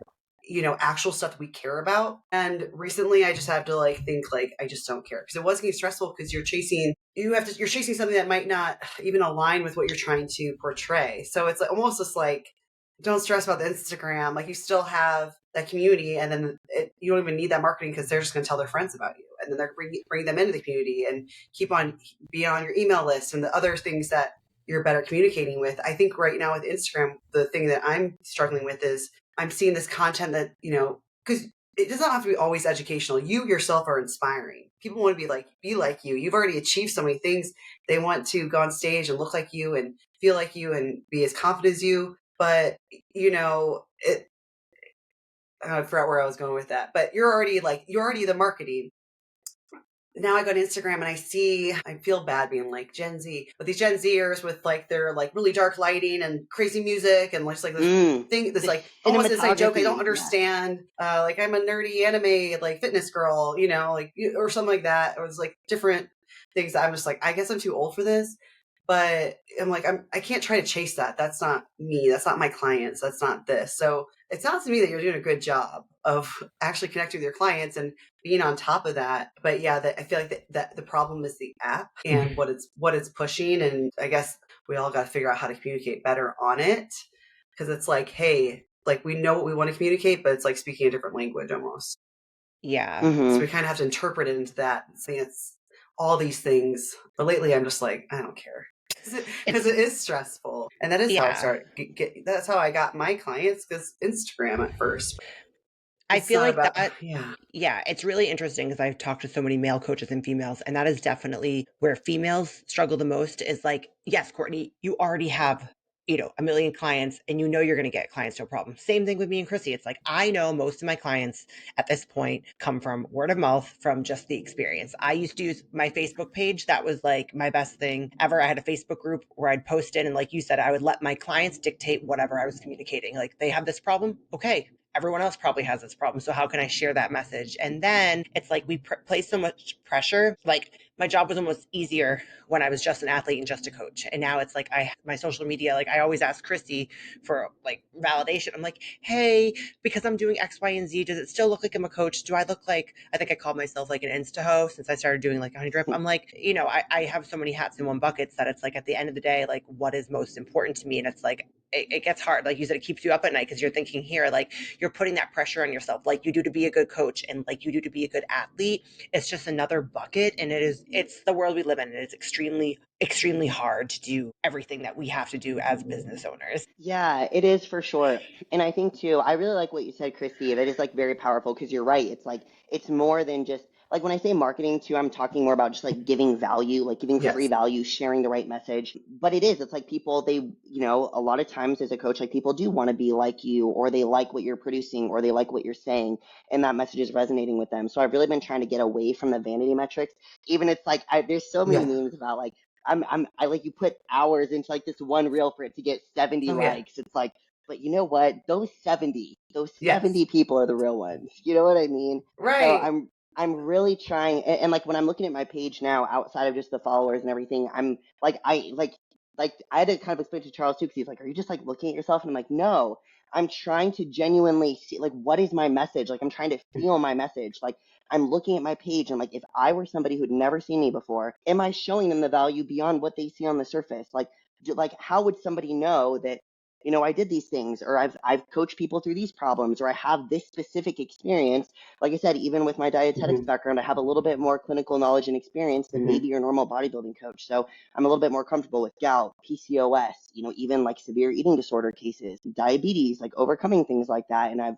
actual stuff that we care about. And recently I just have to like think like I just don't care, because it was getting stressful, because you're chasing something that might not even align with what you're trying to portray. So it's like, almost just like, don't stress about the Instagram. Like, you still have that community, and then you don't even need that marketing, because they're just going to tell their friends about you, and then they're bring them into the community and be on your email list and the other things that you're better communicating with. I think right now with Instagram, the thing that I'm struggling with is I'm seeing this content that, because it doesn't have to be always educational. You yourself are inspiring. People want to be like you. You've already achieved so many things. They want to go on stage and look like you and feel like you and be as confident as you. But, I forgot where I was going with that. But you're already the marketing. Now I go to Instagram and I feel bad being like Gen Z, but these Gen Zers with like their like really dark lighting and crazy music and just like this like almost insane joke I don't understand. Yeah. Like, I'm a nerdy anime like fitness girl, or something like that. It was like different things that I'm just like, I guess I'm too old for this. But I'm like, I can't try to chase that. That's not me. That's not my clients. That's not this. So it sounds to me that you're doing a good job of actually connecting with your clients and being on top of that. But yeah, I feel like that the problem is the app and what it's pushing. And I guess we all got to figure out how to communicate better on it, because it's like, hey, like, we know what we want to communicate, but it's like speaking a different language almost. Yeah. So we kind of have to interpret it into that, saying it's all these things. But lately I'm just like, I don't care. Because it is stressful, and that is how I started. That's how I got my clients, because Instagram at first. I feel like that. Yeah, it's really interesting, because I've talked to so many male coaches and females, and that is definitely where females struggle the most. Is like, yes, Courtney, you already have a million clients and you're going to get clients, no problem. Same thing with me and Christy. It's like, I know most of my clients at this point come from word of mouth, from just the experience. I used to use my Facebook page. That was like my best thing ever. I had a Facebook group where I'd post in, and like you said, I would let my clients dictate whatever I was communicating. Like, they have this problem. Okay, everyone else probably has this problem. So how can I share that message? And then it's like we place so much pressure. Like, my job was almost easier when I was just an athlete and just a coach. And now it's like my social media, like I always ask Christy for like validation. I'm like, hey, because I'm doing X, Y, and Z, does it still look like I'm a coach? Do I look like, I think I called myself like an Insta host since I started doing like a honey drip. I'm like, I have so many hats in one bucket that it's like at the end of the day, like what is most important to me? And it's like, it gets hard. Like you said, it keeps you up at night because you're thinking here, like you're putting that pressure on yourself, like you do to be a good coach and like you do to be a good athlete. It's just another bucket. And it's the world we live in. And it's extremely, extremely hard to do everything that we have to do as business owners. Yeah, it is for sure. And I think too, I really like what you said, Christy. That is like very powerful because you're right. It's like it's more than just like when I say marketing too, I'm talking more about just like giving value, like giving free Yes. value, sharing the right message. But it's like people, a lot of times as a coach, like people do want to be like you, or they like what you're producing, or they like what you're saying, and that message is resonating with them. So I've really been trying to get away from the vanity metrics. Even it's like there's so many Yeah. memes about like I like you put hours into like this one reel for it to get 70 Oh, yeah. likes. It's like, but you know what? Those Yes. 70 people are the real ones. You know what I mean? So Right. I'm really trying, and like when I'm looking at my page now, outside of just the followers and everything, I'm like, like I had to kind of explain to Charles too, because he's like, are you just like looking at yourself? And I'm like, no, I'm trying to genuinely see like what is my message? Like I'm trying to feel my message. Like I'm looking at my page and like if I were somebody who'd never seen me before, am I showing them the value beyond what they see on the surface? Like how would somebody know that I did these things, or I've coached people through these problems, or I have this specific experience. Like I said, even with my dietetics Hmm. background, I have a little bit more clinical knowledge and experience than Hmm. maybe your normal bodybuilding coach. So I'm a little bit more comfortable with gout, PCOS, even like severe eating disorder cases, diabetes, like overcoming things like that. And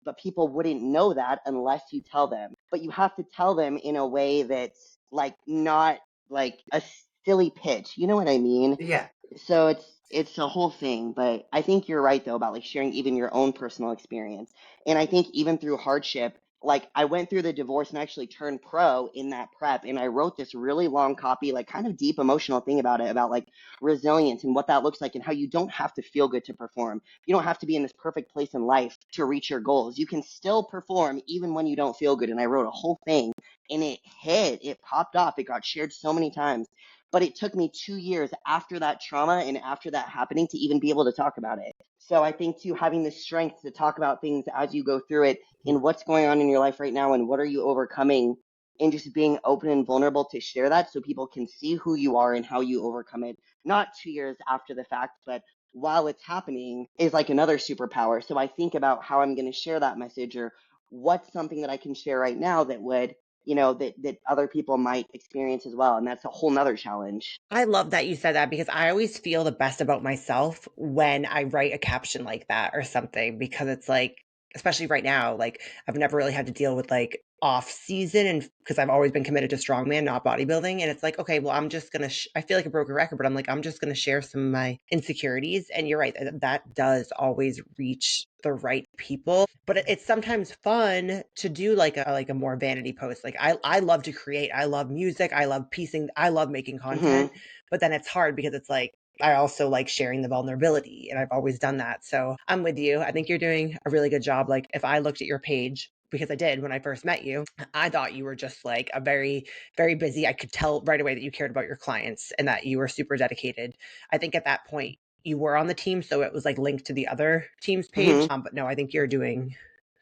but people wouldn't know that unless you tell them. But you have to tell them in a way that's like not like a silly pitch. You know what I mean? Yeah. So it's a whole thing, but I think you're right though about like sharing even your own personal experience. And I think even through hardship, like I went through the divorce and actually turned pro in that prep, and I wrote this really long copy, like kind of deep emotional thing about it, about like resilience and what that looks like and how you don't have to feel good to perform. You don't have to be in this perfect place in life to reach your goals. You can still perform even when you don't feel good. And I wrote a whole thing, and it popped off. It got shared so many times, but it took me 2 years after that trauma and after that happening to even be able to talk about it. So I think too, having the strength to talk about things as you go through it and what's going on in your life right now and what are you overcoming, and just being open and vulnerable to share that so people can see who you are and how you overcome it, not 2 years after the fact, but while it's happening, is like another superpower. So I think about how I'm going to share that message, or what's something that I can share right now that would that other people might experience as well. And that's a whole nother challenge. I love that you said that because I always feel the best about myself when I write a caption like that or something, because it's like, especially right now, like I've never really had to deal with like off season, and because I've always been committed to strongman, not bodybuilding. And it's like, okay, well, I'm just going to, I feel like a broken record, but I'm like, I'm just going to share some of my insecurities. And you're right, that does always reach the right people, but it's sometimes fun to do like a more vanity post. Like I love to create, I love music, I love piecing, I love making Hmm. content, but then it's hard because it's like I also like sharing the vulnerability, and I've always done that. So I'm with you. I think you're doing a really good job. Like if I looked at your page, because I did when I first met you, I thought you were just like a very, very busy. I could tell right away that you cared about your clients and that you were super dedicated. I think at that point you were on the team, so it was like linked to the other team's page. Hmm. But no, I think you're doing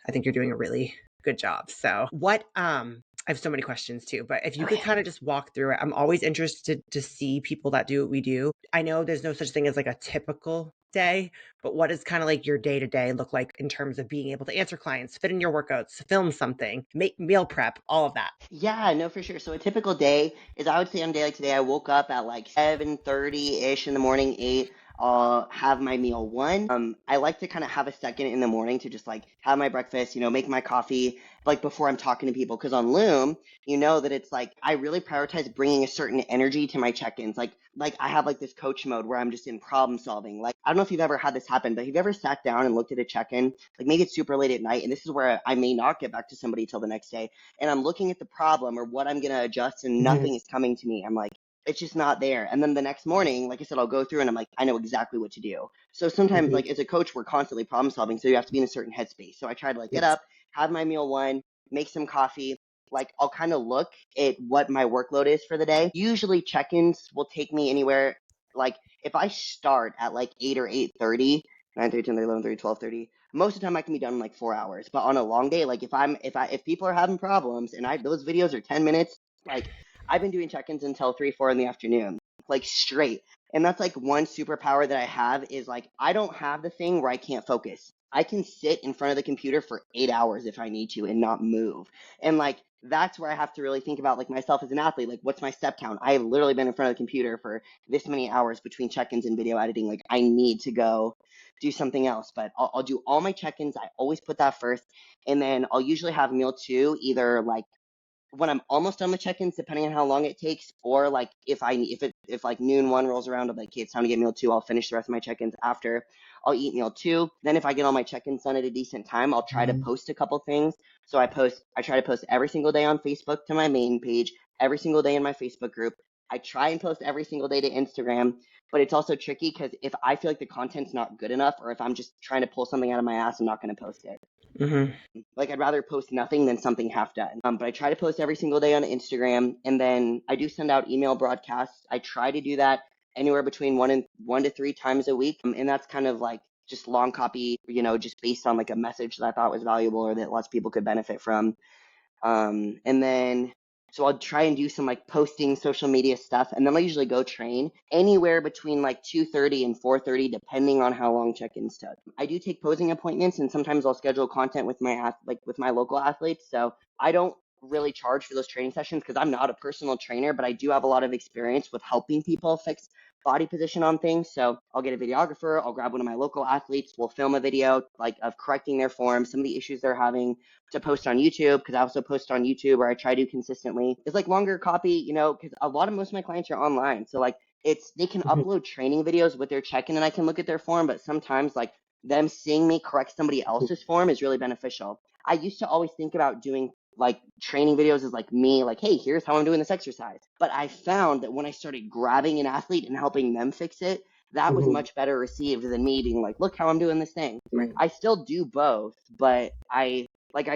a really good job. So what I have so many questions too, but if you could Okay. kind of just walk through it, I'm always interested to see people that do what we do. I know there's no such thing as like a typical day, but what does kind of like your day to day look like in terms of being able to answer clients, fit in your workouts, film something, make meal prep, all of that? Yeah, no, for sure. So a typical day is, I would say on a day like today, I woke up at like 7:30 ish in the morning, 8. I'll have my meal one. I like to kind of have a second in the morning to just like have my breakfast, make my coffee like before I'm talking to people. Because on Loom, you know that it's like I really prioritize bringing a certain energy to my check-ins. Like I have like this coach mode where I'm just in problem solving. Like I don't know if you've ever had this happen, but have you ever sat down and looked at a check-in? Like maybe it's super late at night, and this is where I may not get back to somebody till the next day, and I'm looking at the problem or what I'm gonna adjust, and nothing is coming to me. I'm like, it's just not there. And then the next morning, like I said, I'll go through and I'm like, I know exactly what to do. So sometimes, like as a coach, we're constantly problem solving, so you have to be in a certain headspace. So I try to like get up, have my meal one, make some coffee. Like I'll kind of look at what my workload is for the day. Usually check-ins will take me anywhere. Like if I start at like 8 or 8:30, 9:30, 10:30, 11:30, 12:30, most of the time I can be done in like 4 hours. But on a long day, like if people are having problems and those videos are 10 minutes, like I've been doing check-ins until 3, 4 in the afternoon, like straight. And that's like one superpower that I have is like I don't have the thing where I can't focus. I can sit in front of the computer for 8 hours if I need to and not move. And like that's where I have to really think about like myself as an athlete. Like what's my step count? I have literally been in front of the computer for this many hours between check-ins and video editing. Like I need to go do something else. But I'll do all my check-ins. I always put that first. And then I'll usually have meal two, either like when I'm almost done with check-ins, depending on how long it takes, or like if like noon one rolls around, I'm like, okay, it's time to get meal two. I'll finish the rest of my check-ins after. I'll eat meal two. Then if I get all my check-ins done at a decent time, I'll try to post a couple things. So I try to post every single day on Facebook to my main page, every single day in my Facebook group. I try and post every single day to Instagram, but it's also tricky because if I feel like the content's not good enough, or if I'm just trying to pull something out of my ass, I'm not going to post it. Like I'd rather post nothing than something half done. But I try to post every single day on Instagram, and then I do send out email broadcasts. I try to do that anywhere between 1 to 3 times a week, and that's kind of like just long copy, just based on like a message that I thought was valuable or that lots of people could benefit from. And then so I'll try and do some like posting social media stuff, and then I'll usually go train anywhere between like 2:30 and 4:30, depending on how long check-ins took. I do take posing appointments, and sometimes I'll schedule content with my local athletes. So I don't really charge for those training sessions because I'm not a personal trainer, but I do have a lot of experience with helping people fix body position on things. So I'll get a videographer, I'll grab one of my local athletes, we'll film a video like of correcting their form, some of the issues they're having, to post on YouTube, because I also post on YouTube, or I try to consistently. It's like longer copy, because most of my clients are online. So like they can upload training videos with their check-in and I can look at their form, but sometimes like them seeing me correct somebody else's form is really beneficial. I used to always think about doing like training videos as like me, like, hey, here's how I'm doing this exercise. But I found that when I started grabbing an athlete and helping them fix it, that was much better received than me being like, look how I'm doing this thing. Right. I still do both, but I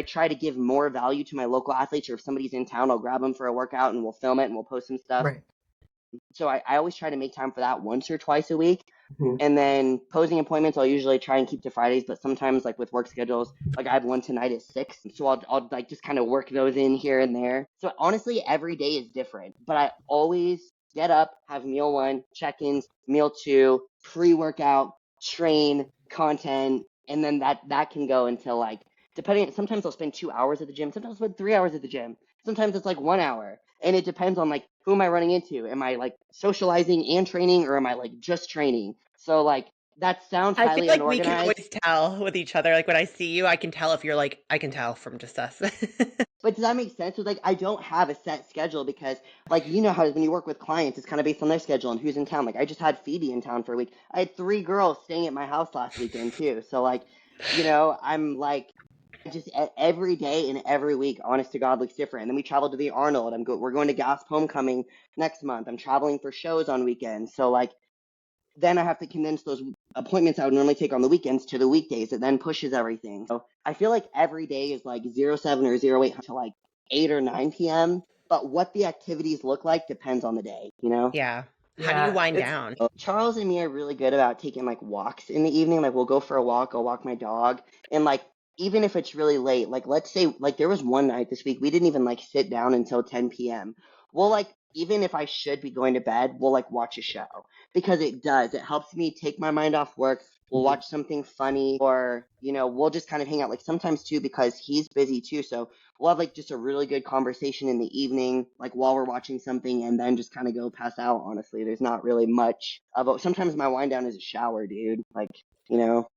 try to give more value to my local athletes, or if somebody's in town, I'll grab them for a workout and we'll film it and we'll post some stuff. Right. So I always try to make time for that once or twice a week. And then posing appointments, I'll usually try and keep to Fridays, but sometimes like with work schedules, like I have one tonight at 6. So I'll like just kind of work those in here and there. So honestly, every day is different, but I always get up, have meal one, check-ins, meal two, pre-workout, train, content, and then that can go until like, sometimes I'll spend 2 hours at the gym, sometimes I'll spend 3 hours at the gym, sometimes it's like 1 hour. And it depends on like who am I running into? Am I like socializing and training, or am I like just training? So like that sounds I feel highly like we can unorganized. always tell with each other. Like when I see you, I can tell if you're like, I can tell from just us. But does that make sense? So like I don't have a set schedule because like how when you work with clients, it's kind of based on their schedule and who's in town. Like I just had Phoebe in town for a week. I had 3 girls staying at my house last weekend too. So like, I'm like just every day and every week, honest to God, looks different. And then we traveled to the Arnold. We're going to Gasp Homecoming next month. I'm traveling for shows on weekends. So like then I have to condense those appointments I would normally take on the weekends to the weekdays. It then pushes everything. So I feel like every day is like 07 or 08 to like 8 or 9 p.m. But what the activities look like depends on the day, Yeah. How do you wind down? Charles and me are really good about taking like walks in the evening. Like we'll go for a walk, I'll walk my dog, and like even if it's really late, like let's say like there was one night this week we didn't even like sit down until 10 p.m. We'll like, even if I should be going to bed, we'll like watch a show. because it does. It helps me take my mind off work. We'll watch something funny, or, we'll just kind of hang out. Like sometimes too, because he's busy too. So we'll have like just a really good conversation in the evening, like while we're watching something, and then just kind of go pass out. Honestly, there's not really much of it. Sometimes my wind down is a shower, dude. Like,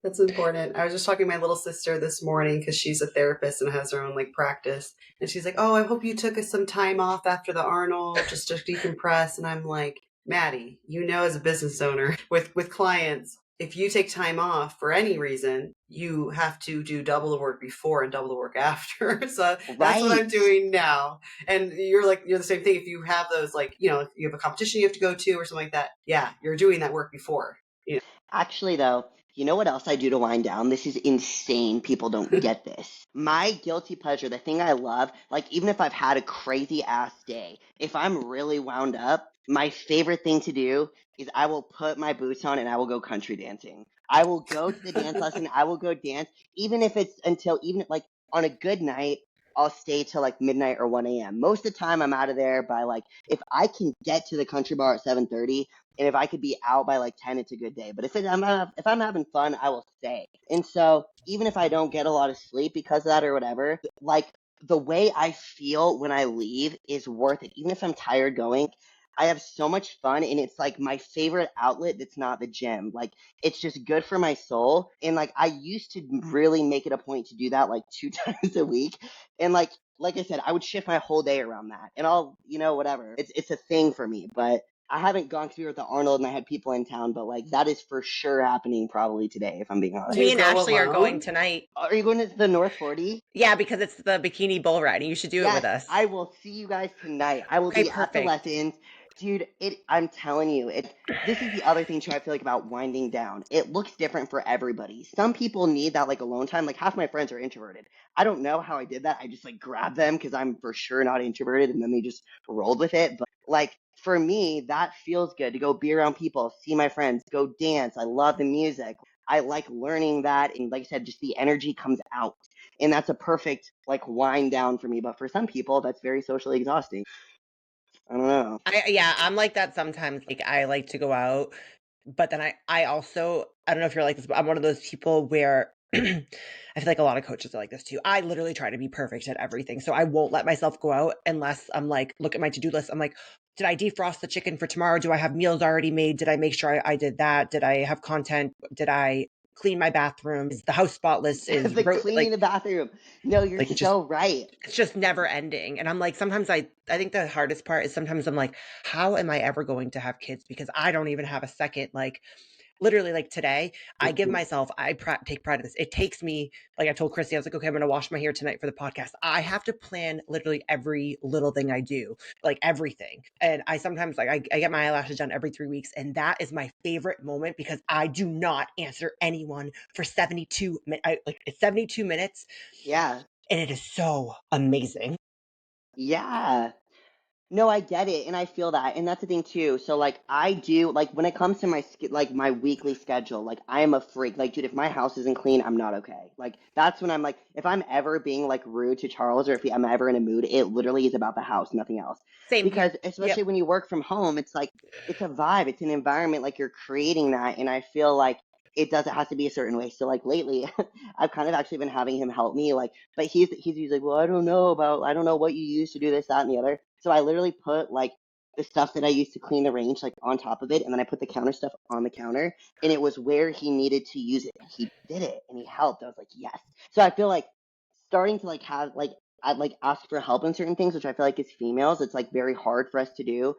That's important. I was just talking to my little sister this morning because she's a therapist and has her own like practice. And she's like, "Oh, I hope you took us some time off after the Arnold just to decompress." And I'm like, "Maddie, as a business owner with clients, if you take time off for any reason, you have to do double the work before and double the work after." So that's what I'm right. doing now. And you're the same thing. If you have those, like, if you have a competition you have to go to or something like that, yeah, you're doing that work before. Actually, though, you know what else I do to wind down? This is insane. People don't get this. My guilty pleasure, the thing I love, like even if I've had a crazy ass day, if I'm really wound up, my favorite thing to do is I will put my boots on and I will go country dancing. I will go to the dance lesson. I will go dance, even if it's even like on a good night, I'll stay till like midnight or 1 a.m. Most of the time, I'm out of there by like, if I can get to the country bar at 7:30, and if I could be out by like 10, it's a good day. But if I'm having fun, I will stay. And so even if I don't get a lot of sleep because of that or whatever, like the way I feel when I leave is worth it. Even if I'm tired going, I have so much fun, and it's like my favorite outlet that's not the gym. Like it's just good for my soul. And like I used to really make it a point to do that like 2 times a week. And like I said, I would shift my whole day around that. And I'll, whatever. It's a thing for me. But I haven't gone through with the Arnold and I had people in town, but like that is for sure happening probably today, if I'm being honest. Do Me you and go Ashley are going alone? tonight. Are you going to the North 40? Yeah, because it's the bikini bull ride, and you should do it with Yes, us. I will see you guys tonight. I will Okay, be at the perfect. lessons. Dude, I'm telling you, this is the other thing too I feel like about winding down. It looks different for everybody. Some people need that like alone time. Like half my friends are introverted. I don't know how I did that. I just like grabbed them because I'm for sure not introverted, and then they just rolled with it. But like for me, that feels good to go be around people, see my friends, go dance. I love the music. I like learning that, and like I said, just the energy comes out, and that's a perfect like wind down for me. But for some people, that's very socially exhausting. I don't know. Yeah, I'm like that sometimes. Like I like to go out, but then I also, I don't know if you're like this, but I'm one of those people where I feel like a lot of coaches are like this too. I literally try to be perfect at everything. So I won't let myself go out unless I'm like, look at my to-do list. I'm like, did I defrost the chicken for tomorrow? Do I have meals already made? Did I make sure I did that? Did I have content? Did I clean my bathroom? Is the house spotless? The cleaning the bathroom. No, you're Like just so right. it's just never ending. And I'm like, sometimes I think the hardest part is sometimes I'm like, how am I ever going to have kids? Because I don't even have a second. Like literally, like today, I give myself, take pride in this. It takes me, like I told Christy, I was like, okay, I'm going to wash my hair tonight for the podcast. I have to plan literally every little thing I do, like everything. And I sometimes like, I get my eyelashes done every 3 weeks. And that is my favorite moment because I do not answer anyone for 72 minutes. Like it's 72 minutes Yeah. and it is so amazing. Yeah. No, I get it, and I feel that, and that's the thing too. So like, I do like when it comes to like my weekly schedule, like I am a freak. Like, dude, if my house isn't clean, I'm not okay. Like that's when I'm like, if I'm ever being like rude to Charles, or if I'm ever in a mood, it literally is about the house, nothing else. Same Because here. especially Yep. when you work from home, it's like it's a vibe, it's an environment, like you're creating that, and I feel like it has to be a certain way. So like lately, I've kind of actually been having him help me, like, but he's like, well, I don't know what you use to do this, that, and the other. So I literally put like the stuff that I used to clean the range like on top of it, and then I put the counter stuff on the counter, and it was where he needed to use it. He did it, and he helped. I was like, yes. So I feel like starting to like have like I'd like ask for help in certain things, which I feel like as females, it's like very hard for us to do.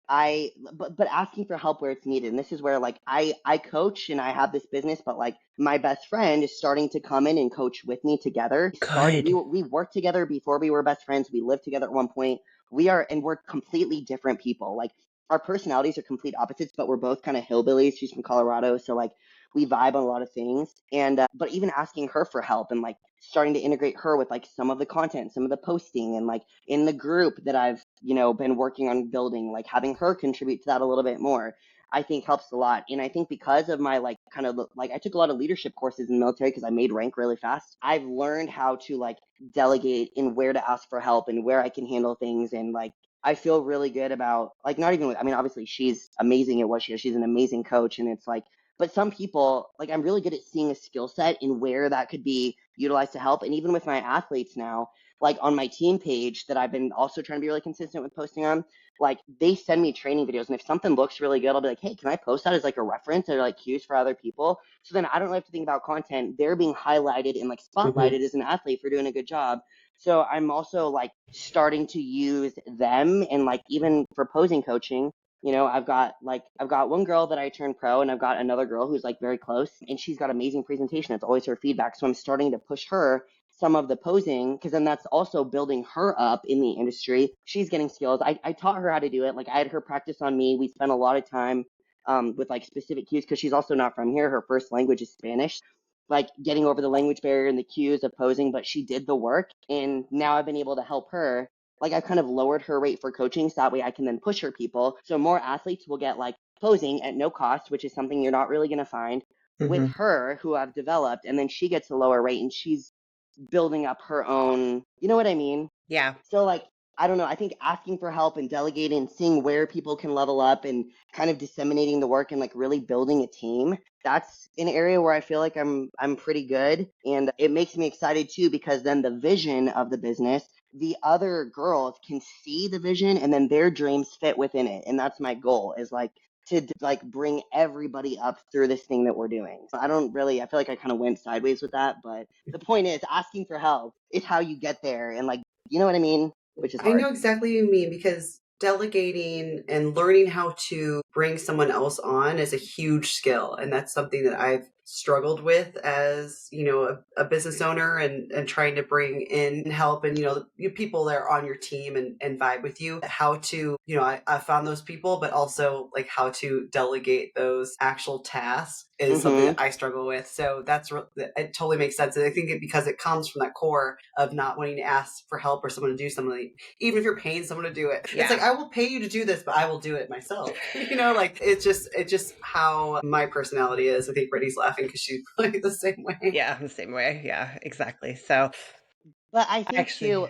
But asking for help where it's needed. And this is where like I coach and I have this business, but like my best friend is starting to come in and coach with me together. Good. We worked together before we were best friends. We lived together at one point. We're completely different people. Like our personalities are complete opposites, but we're both kind of hillbillies. She's from Colorado, so like we vibe on a lot of things. And but even asking her for help and like starting to integrate her with like some of the content, some of the posting, and like in the group that I've, been working on building, like having her contribute to that a little bit more, I think helps a lot. And I think because of my like kind of like I took a lot of leadership courses in the military because I made rank really fast. I've learned how to like delegate and where to ask for help and where I can handle things, and like I feel really good about, like, not even with, I mean, obviously she's amazing at what she is. She's an amazing coach. And it's like, but some people, like, I'm really good at seeing a skill set and where that could be utilized to help. And even with my athletes now, like on my team page that I've been also trying to be really consistent with posting on, like they send me training videos. And if something looks really good, I'll be like, hey, can I post that as like a reference or like cues for other people? So then I don't really have to think about content. They're being highlighted and like spotlighted as an athlete for doing a good job. So I'm also like starting to use them, and like even for posing coaching, I've got one girl that I turned pro, and I've got another girl who's like very close, and she's got amazing presentation. It's always her feedback. So I'm starting to push her some of the posing, because then that's also building her up in the industry. She's getting skills. I taught her how to do it. Like I had her practice on me. We spent a lot of time with like specific cues, because she's also not from here. Her first language is Spanish, like getting over the language barrier and the cues of posing, but she did the work. And now I've been able to help her. Like I've kind of lowered her rate for coaching, so that way I can then push her people. So more athletes will get like posing at no cost, which is something you're not really going to find with her, who I've developed. And then she gets a lower rate, and she's building up her own, you know what I mean? Yeah. So like, I don't know. I think asking for help and delegating, seeing where people can level up, and kind of disseminating the work and like really building a team. That's an area where I feel like I'm pretty good, and it makes me excited too, because then the vision of the business, the other girls can see the vision, and then their dreams fit within it. And that's my goal, is like to like bring everybody up through this thing that we're doing. So I feel like I kind of went sideways with that, but the point is asking for help is how you get there, and like, you know what I mean? Which is I hard. know exactly what you mean, because delegating and learning how to bring someone else on is a huge skill. And that's something that I've struggled with as, a business owner, and trying to bring in help, and, people that are on your team and vibe with you, how to, I found those people, but also like how to delegate those actual tasks is something that I struggle with. So it totally makes sense. And I think because it comes from that core of not wanting to ask for help or someone to do something, even if you're paying someone to do it. Yeah. It's like, I will pay you to do this, but I will do it myself. Like it's just how my personality is. I think Brittany's laughing because she's probably the same way. Yeah, the same way. Yeah, exactly. So, but I think actually, too,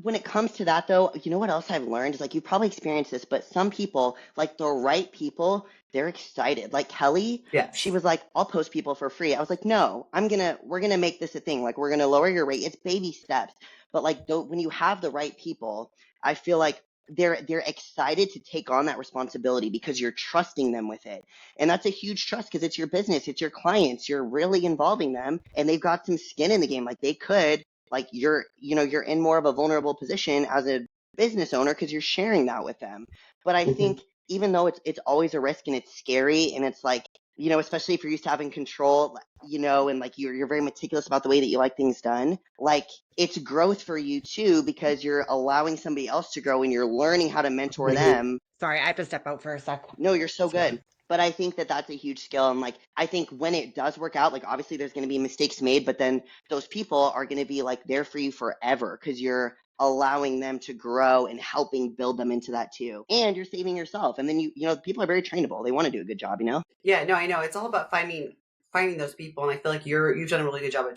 when it comes to that though, you know what else I've learned is, like, you probably experienced this, but some people, like the right people, they're excited. Like Kelly, Yes. she was like, I'll post people for free. I was like, no, we're going to make this a thing. Like, we're going to lower your rate. It's baby steps. But like, when you have the right people, I feel like they're excited to take on that responsibility, because you're trusting them with it. And that's a huge trust, because it's your business, it's your clients, you're really involving them, and they've got some skin in the game. Like they could, like you're in more of a vulnerable position as a business owner, because you're sharing that with them. But I think even though it's always a risk, and it's scary, and it's like, especially if you're used to having control, and like you're very meticulous about the way that you like things done, like it's growth for you too, because you're allowing somebody else to grow, and you're learning how to mentor them. Sorry, I have to step out for a sec. No, you're so good. But I think that that's a huge skill. And like, I think when it does work out, like obviously there's going to be mistakes made, but then those people are going to be like there for you forever, because you're allowing them to grow and helping build them into that too. And you're saving yourself. And then people are very trainable. They want to do a good job, Yeah, no, I know. It's all about finding those people. And I feel like you've done a really good job at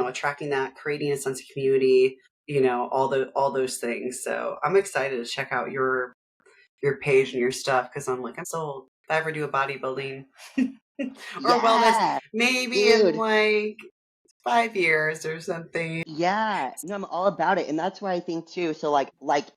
attracting that, creating a sense of community, all those things. So I'm excited to check out your page and your stuff, because I'm sold. If I ever do a bodybuilding or wellness, maybe in like 5 years or something. Yeah, no, I'm all about it. And that's why I think too. So like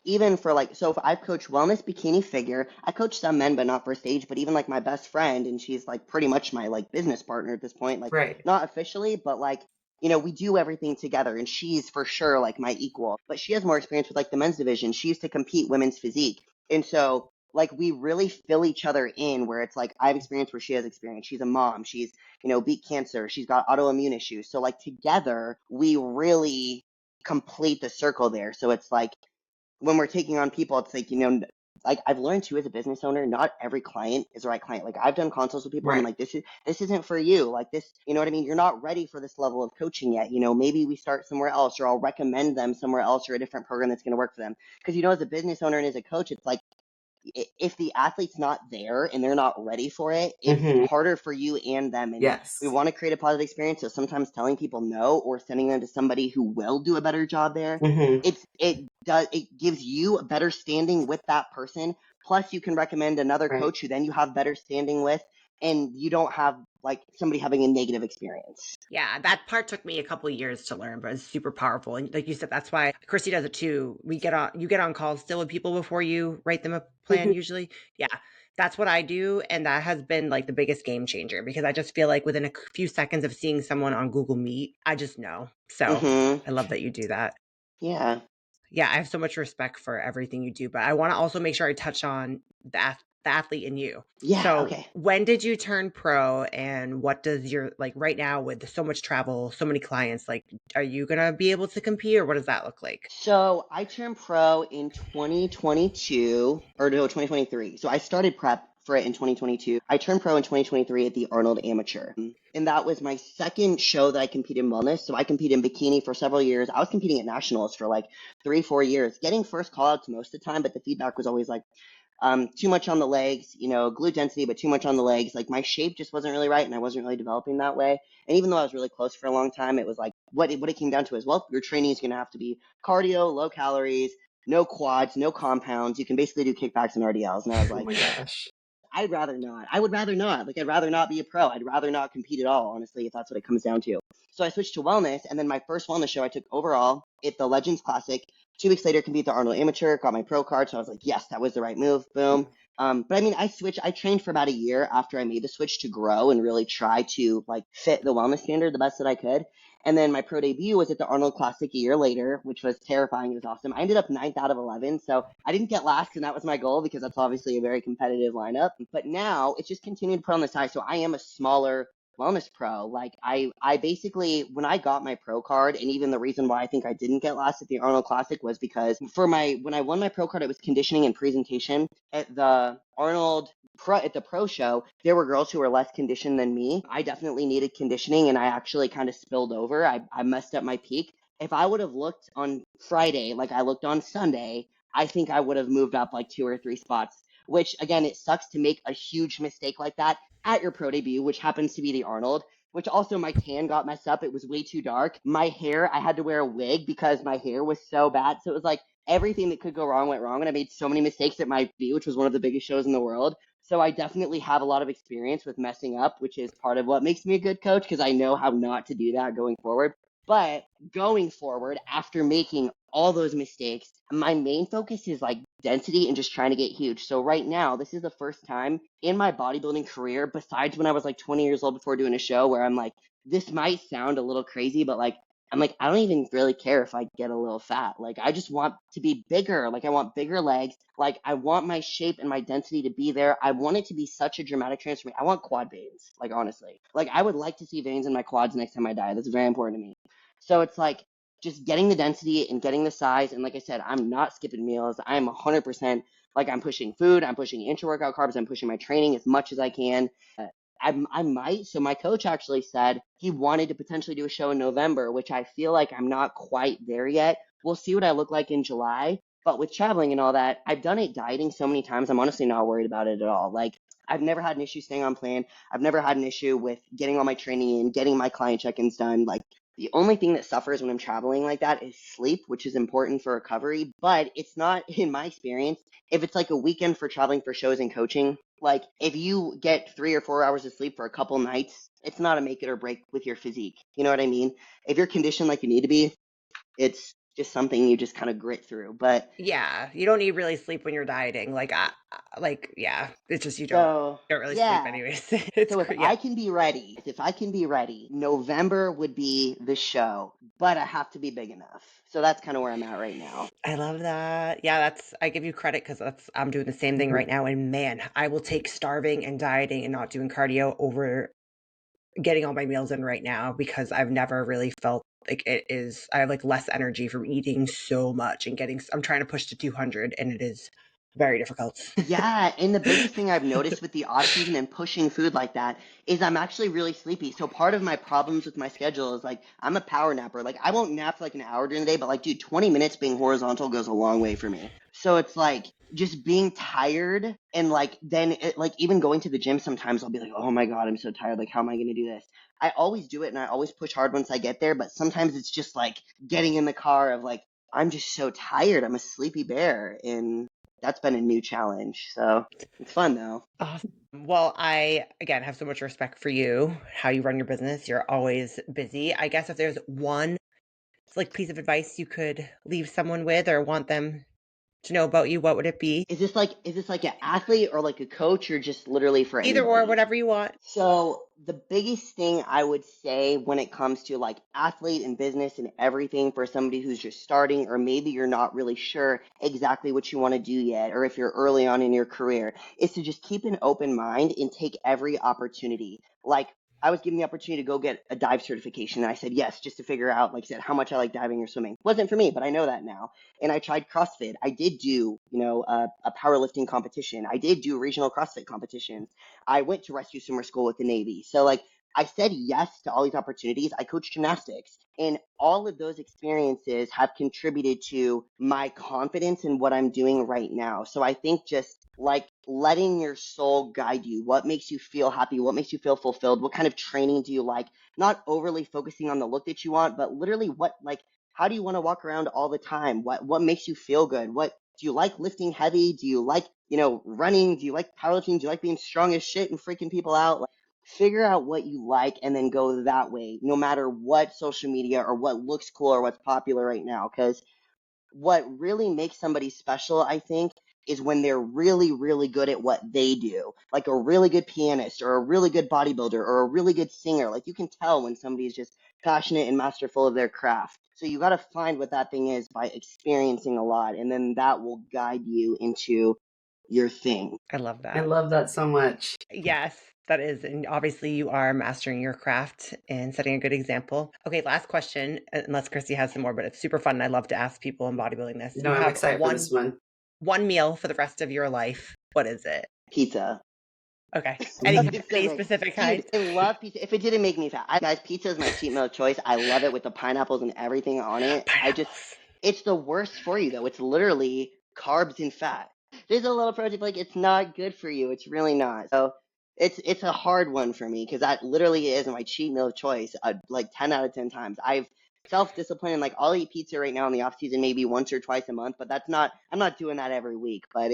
even for like, so if I've coached wellness bikini figure, I coach some men, but not for stage, but even like my best friend, and she's like pretty much my like business partner at this point, like Right. not officially, but like, we do everything together, and she's for sure like my equal, but she has more experience with like the men's division. She used to compete women's physique. And so like we really fill each other in, where it's like I have experience where she has experience. She's a mom. She's beat cancer. She's got autoimmune issues. So like together, we really complete the circle there. So it's like when we're taking on people, it's like, like I've learned too as a business owner, not every client is the right client. Like I've done consults with people, and I'm like, this isn't for you. Like this, you know what I mean? You're not ready for this level of coaching yet. Maybe we start somewhere else, or I'll recommend them somewhere else, or a different program that's going to work for them. Because, as a business owner and as a coach, it's like, if the athlete's not there and they're not ready for it, it's harder for you and them. And Yes. we want to create a positive experience. So sometimes telling people no or sending them to somebody who will do a better job there, it gives you a better standing with that person. Plus, you can recommend another coach who then you have better standing with, and you don't have like somebody having a negative experience. Yeah, that part took me a couple of years to learn, but it's super powerful. And like you said, that's why Christy does it too. You get on calls still with people before you write them a plan usually. Yeah. That's what I do. And that has been like the biggest game changer because I just feel like within a few seconds of seeing someone on Google Meet, I just know. So I love that you do that. Yeah. Yeah, I have so much respect for everything you do, but I want to also make sure I touch on the athlete in you. Yeah. So Okay. when did you turn pro, and what does your, like right now with so much travel, so many clients, like are you going to be able to compete, or what does that look like? So I turned pro in 2022 or no, 2023. So I started prep for it in 2022. I turned pro in 2023 at the Arnold Amateur. And that was my second show that I competed in wellness. So I competed in bikini for several years. I was competing at nationals for like 3-4 years, getting first call outs most of the time, but the feedback was always like, too much on the legs, glute density, but too much on the legs. Like my shape just wasn't really right, and I wasn't really developing that way. And even though I was really close for a long time, it was like what it came down to is, well, your training is going to have to be cardio, low calories, no quads, no compounds. You can basically do kickbacks and RDLs. And I was like, oh my gosh. I'd rather not. I would rather not. Like, I'd rather not be a pro. I'd rather not compete at all, honestly, if that's what it comes down to. So I switched to wellness, and then my first wellness show I took overall at the Legends Classic. 2 weeks later, competed the Arnold Amateur, got my pro card, so I was like, yes, that was the right move. Boom. But I mean, I trained for about a year after I made the switch to grow and really try to like fit the wellness standard the best that I could. And then my pro debut was at the Arnold Classic a year later, which was terrifying. It was awesome. I ended up 9th out of 11. So I didn't get last, and that was my goal because that's obviously a very competitive lineup. But now it's just continued to put on the side. So I am a smaller wellness pro. Like I basically, when I got my pro card, and even the reason why I think I didn't get last at the Arnold Classic was because when I won my pro card, it was conditioning and presentation at the Arnold at the pro show. There were girls who were less conditioned than me. I definitely needed conditioning, and I actually kind of spilled over. I messed up my peak. If I would have looked on Friday like I looked on Sunday, I think I would have moved up like 2 or 3 spots, which again, it sucks to make a huge mistake like that at your pro debut, which happens to be the Arnold, which also my tan got messed up. It was way too dark. My hair, I had to wear a wig because my hair was so bad. So it was like everything that could go wrong went wrong, and I made so many mistakes at my debut, which was one of the biggest shows in the world. So I definitely have a lot of experience with messing up, which is part of what makes me a good coach because I know how not to do that going forward. But going forward, after making all those mistakes, my main focus is like density and just trying to get huge. So right now, this is the first time in my bodybuilding career, besides when I was like 20 years old before doing a show, where I'm like, this might sound a little crazy, but like, I'm like, I don't even really care if I get a little fat. Like, I just want to be bigger. Like, I want bigger legs. Like, I want my shape and my density to be there. I want it to be such a dramatic transformation. I want quad veins, like, honestly. Like, I would like to see veins in my quads next time I die. That's very important to me. So it's like just getting the density and getting the size. And like I said, I'm not skipping meals. I'm 100% like I'm pushing food. I'm pushing intra-workout carbs. I'm pushing my training as much as I can. I might. So my coach actually said he wanted to potentially do a show in November, which I feel like I'm not quite there yet. We'll see what I look like in July. But with traveling and all that, I've done it dieting so many times. I'm honestly not worried about it at all. Like, I've never had an issue staying on plan. I've never had an issue with getting all my training in, getting my client check-ins done. Like, the only thing that suffers when I'm traveling like that is sleep, which is important for recovery. But it's not, in my experience, if it's like a weekend for traveling for shows and coaching, like if you get 3 or 4 hours of sleep for a couple nights, it's not a make it or break with your physique. You know what I mean? If you're conditioned like you need to be, it's just something you just kind of grit through. But yeah, you don't need really sleep when you're dieting. Yeah, it's just you don't really sleep anyways. So if I can be ready, November would be the show, but I have to be big enough. So that's kind of where I'm at right now. I love that. Yeah, I give you credit because I'm doing the same thing right now. And man, I will take starving and dieting and not doing cardio over getting all my meals in right now because I've never really felt like I have like less energy from eating so much and I'm trying to push to 200, and it is very difficult. Yeah, and the biggest thing I've noticed with the off season and pushing food like that is I'm actually really sleepy. So part of my problems with my schedule is like I'm a power napper. Like I won't nap for like an hour during the day, but like dude, 20 minutes being horizontal goes a long way for me. So it's like just being tired and like then it, like even going to the gym sometimes I'll be like, oh my God, I'm so tired. Like, how am I going to do this? I always do it and I always push hard once I get there, but sometimes it's just like getting in the car of like, I'm just so tired. I'm a sleepy bear. And that's been a new challenge. So it's fun though. Awesome. Well, I again have so much respect for you, how you run your business. You're always busy. I guess if there's one like piece of advice you could leave someone with or want them to know about you, what would it be? Is this like an athlete or like a coach or just literally for Either or, anybody? whatever you want. So the biggest thing I would say when it comes to like athlete and business and everything for somebody who's just starting, or maybe you're not really sure exactly what you want to do yet, or if you're early on in your career, is to just keep an open mind and take every opportunity. Like I was given the opportunity to go get a dive certification and I said yes, just to figure out, like I said, how much I like diving or swimming. Wasn't for me, but I know that now. And I tried CrossFit. I did do, a powerlifting competition. I did do regional CrossFit competitions. I went to rescue swimmer school with the Navy. So like I said yes to all these opportunities. I coach gymnastics and all of those experiences have contributed to my confidence in what I'm doing right now. So I think just like letting your soul guide you, what makes you feel happy, what makes you feel fulfilled, what kind of training do you like, not overly focusing on the look that you want, but literally what like how do you want to walk around all the time? What makes you feel good? What do you like lifting heavy? Do you like, running? Do you like powerlifting? Do you like being strong as shit and freaking people out? Like, figure out what you like and then go that way, no matter what social media or what looks cool or what's popular right now. Because what really makes somebody special, I think, is when they're really, really good at what they do. Like a really good pianist or a really good bodybuilder or a really good singer. Like you can tell when somebody is just passionate and masterful of their craft. So you got to find what that thing is by experiencing a lot, and then that will guide you into your thing. I love I that. love that so much. Yes, that is. And obviously, you are mastering your craft and setting a good example. Okay, last question, unless Christy has some more, but it's super fun. And I love to ask people in bodybuilding this. No, You I'm have excited for this one meal for the rest of your life. What is it? Pizza. Okay. Any Specific. specific Dude, kind? I love pizza. If it didn't make me fat, guys, pizza is my cheat meal of choice. I love it with the pineapples and everything on it. Pineapples. It's the worst for you though. It's literally carbs and fat. There's a little protein, like it's not good for you. It's really not. So it's a hard one for me because that literally is my cheat meal of choice. Like 10 out of 10 times. I've self-disciplined and like I'll eat pizza right now in the off season maybe once or twice a month, but I'm not doing that every week. But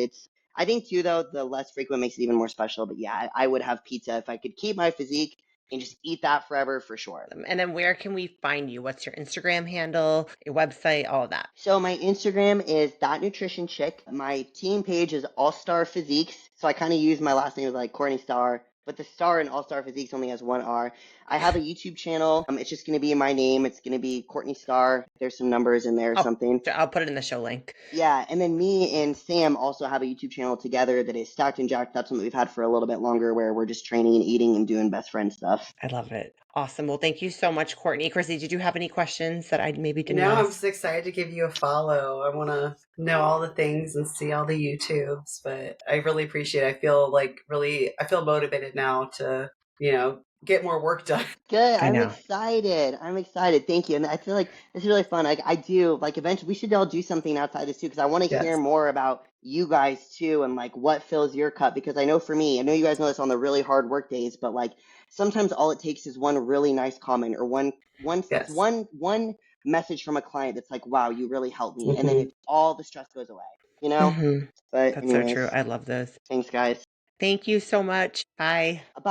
I think too though the less frequent makes it even more special. But yeah, I would have pizza if I could keep my physique and just eat that forever for sure. And then where can we find you? What's your Instagram handle, your website, all of that? So my Instagram is that nutrition chick. My team page is All Star Physiques. So I kind of use my last name as like Courtney Starr, but the Star in All Star Physiques only has one R. I have a YouTube channel. It's just going to be my name. It's going to be Courtney Starr. There's some numbers in there or something. I'll put it in the show link. Yeah, and then me and Sam also have a YouTube channel together that is Stacked and Jacked. That's something we've had for a little bit longer where we're just training and eating and doing best friend stuff. I love it. Awesome. Well, thank you so much, Courtney. Chrissy, did you have any questions that I maybe didn't I'm ask? just excited to give you a follow. I want to know all the things and see all the YouTubes, but I really appreciate it. I feel motivated now to, get more work done. Good. I I'm know. excited. I'm excited. Thank you. And I feel like this is really fun. Like I do, like eventually we should all do something outside this too, because I want to Yes. hear more about you guys too and like what fills your cup. Because I know for me, I know you guys know this on the really hard work days, but like sometimes all it takes is one really nice comment or one Yes. one message from a client that's like, wow, you really helped me. And then all the stress goes away, you know? Mm-hmm. But That's anyways, so true. I love those. thanks guys. Thank you so much. Bye. Bye.